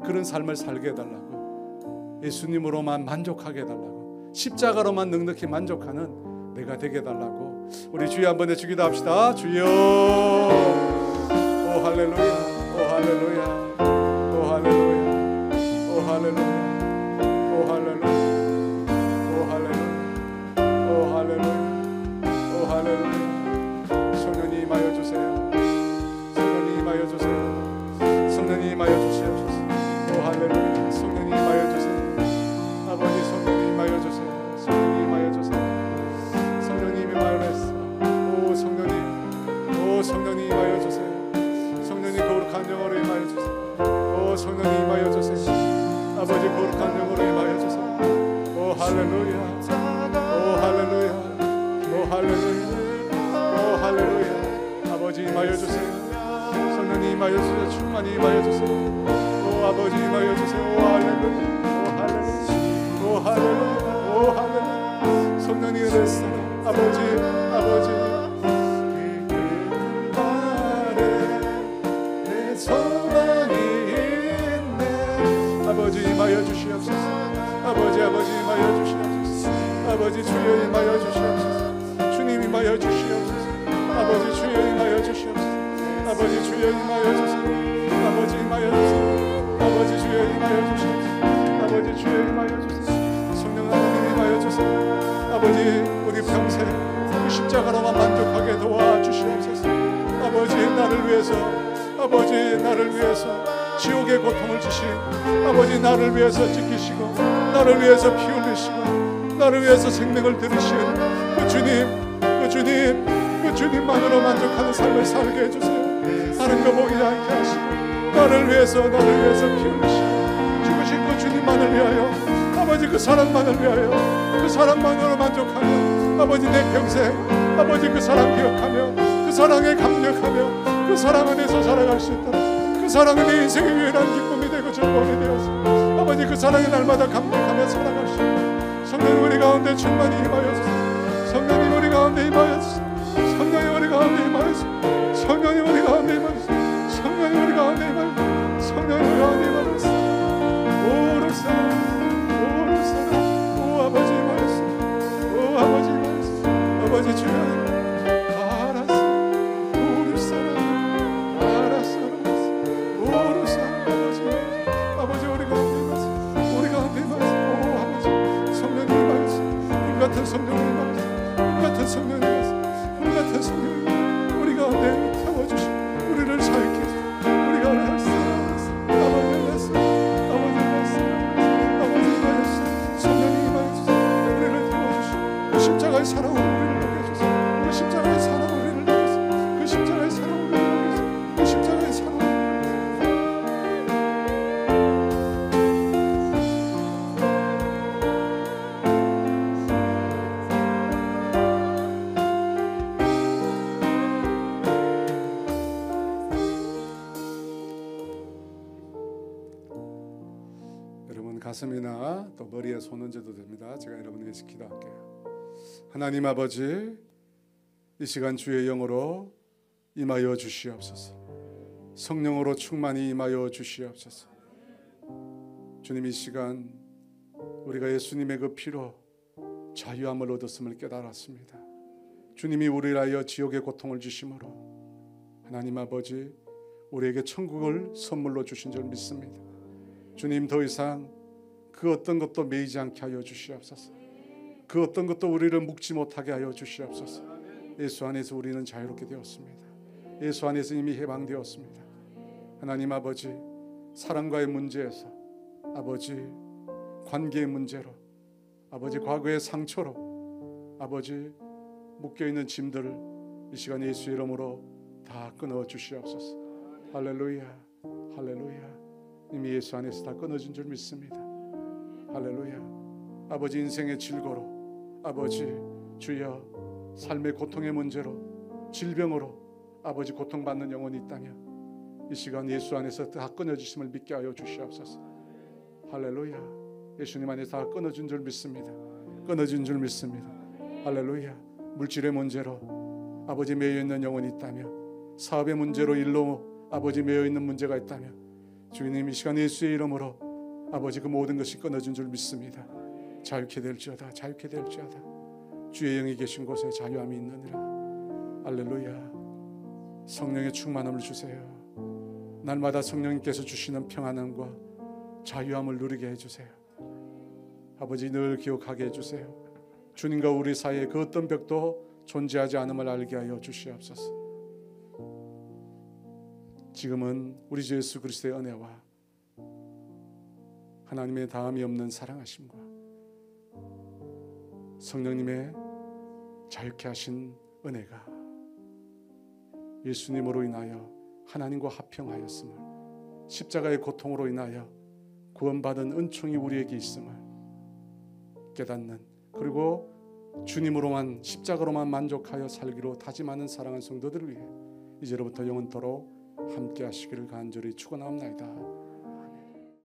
그런 삶을 살게 해달라고, 예수님으로만 만족하게 해달라고, 십자가로만 넉넉히 만족하는 내가 되게 해달라고 우리 주여 한번 외치기도 합시다. 주여. 오 할렐루야, 오 할렐루야, 오 할렐루야, 오 할렐루야, 오 할렐루야, 오 할렐루야, 오 할렐루야. 임하여 주세요. 오 아버지 임하여 주세요. 오 할렐루야. 오 할렐루야. 오 할렐루야. 성령님 은혜사 아버지 아버지 아버지 임하여 주시옵소서. 아버지 임하여 주시옵소서. 아버지 주여 임하여 주시옵소서. 주님 임하여 주시옵소서. 아버지 주여 임하여 주시옵소서. 아버지 주여 임하여 주소서. 아버지 임하여 주소서. 아버지 주여 임하여 주시옵소서. 아버지 주여 임하여 주소서. 성령 하나님 임하여 주소서. 아버지 우리 평생 그 십자가로만 만족하게 도와주시옵소서. 아버지 나를 위해서 아버지 나를 위해서 지옥의 고통을 주신 아버지 나를 위해서 지키시고 나를 위해서 피 흘리시고 나를 위해서 생명을 들이신 그 주님만으로 만족하는 삶을 살게 해주세요. 다른 거 보이지 않게 하시고 나를 위해서 피 흘리시고 죽으신 그 주님만을 위하여 아버지 그 사랑만을 위하여 그 사랑만으로 만족하며 아버지 내 평생 아버지 그 사랑 기억하며 그 사랑에 감격하며 그 사랑 안에서 살아갈 수 있도록 그 사랑은 내 인생의 유일한 기쁨이 되고 즐거움이 되어서 아버지 그 사랑의 날마다 감격하며 살아갈 수 있도록 성령님 우리 가운데 충만히 임하여 주소서. 성령님 우리 가운데 임하여 주소서. 성령님 우리 가운데 임하여 주소서. 성령님 우리 가운데 임하여 주소서. 성령님 우리 가운데 임하여 주소서. 성령님 우리 가운데 임하여 주소서. 오를 사랑 오 아버지 임하여 주소서. 오 아버지 임하여 주소서. 아버지 주여 같은 성령님 같은 성령님 같은 성령님 우리 가운데 태워주시고 우리를 자유케 해주시고 우리가 알았어 아버지 말씀 성령님 임하여주시고 우리를 태워주시고 그 십자가의 사랑으로 우리를 녹여주세요. 그 십자가의 사랑으로 우리를 녹여주세요. 그 십자가의 사랑으로 우리를 녹여주세요. 그 십자가의 사랑으로 가슴이나 또 머리에 손 얹어도 됩니다. 제가 여러분을 위해서 기도할게요. 하나님 아버지 이 시간 주의 영으로 임하여 주시옵소서. 성령으로 충만히 임하여 주시옵소서. 주님 이 시간 우리가 예수님의 그 피로 자유함을 얻었음을 깨달았습니다. 주님이 우리를 하여 지옥의 고통을 주심으로 하나님 아버지 우리에게 천국을 선물로 주신 줄 믿습니다. 주님 더 이상 그 어떤 것도 매이지 않게 하여 주시옵소서. 그 어떤 것도 우리를 묶지 못하게 하여 주시옵소서. 예수 안에서 우리는 자유롭게 되었습니다. 예수 안에서 이미 해방되었습니다. 하나님 아버지 사랑과의 문제에서 아버지 관계의 문제로 아버지 과거의 상처로 아버지 묶여있는 짐들을 이 시간 예수 이름으로 다 끊어 주시옵소서. 할렐루야 할렐루야. 이미 예수 안에서 다 끊어진 줄 믿습니다. 할렐루야. 아버지 인생의 질고로 아버지 주여 삶의 고통의 문제로 질병으로 아버지 고통받는 영혼이 있다면 이 시간 예수 안에서 다 끊어주심을 믿게 하여 주시옵소서. 할렐루야. 예수님 안에서 다 끊어진 줄 믿습니다. 끊어진 줄 믿습니다. 할렐루야. 물질의 문제로 아버지 매여있는 영혼이 있다면 사업의 문제로 일로 아버지 매여있는 문제가 있다면 주님 이 시간 예수의 이름으로 아버지 그 모든 것이 끊어진 줄 믿습니다. 자유케 될지어다 자유케 될지어다. 주의 영이 계신 곳에 자유함이 있느니라. 할렐루야. 성령의 충만함을 주세요. 날마다 성령님께서 주시는 평안함과 자유함을 누리게 해주세요. 아버지 늘 기억하게 해주세요. 주님과 우리 사이에 그 어떤 벽도 존재하지 않음을 알게 하여 주시옵소서. 지금은 우리 주 예수 그리스도의 은혜와 하나님의 다함이 없는 사랑하심과 성령님의 자유케 하신 은혜가 예수님으로 인하여 하나님과 합평하였음을 십자가의 고통으로 인하여 구원받은 은총이 우리에게 있음을 깨닫는 그리고 주님으로만 십자가로만 만족하여 살기로 다짐하는 사랑하는 성도들을 위해 이제로부터 영원토록 함께 하시기를 간절히 축원합니다.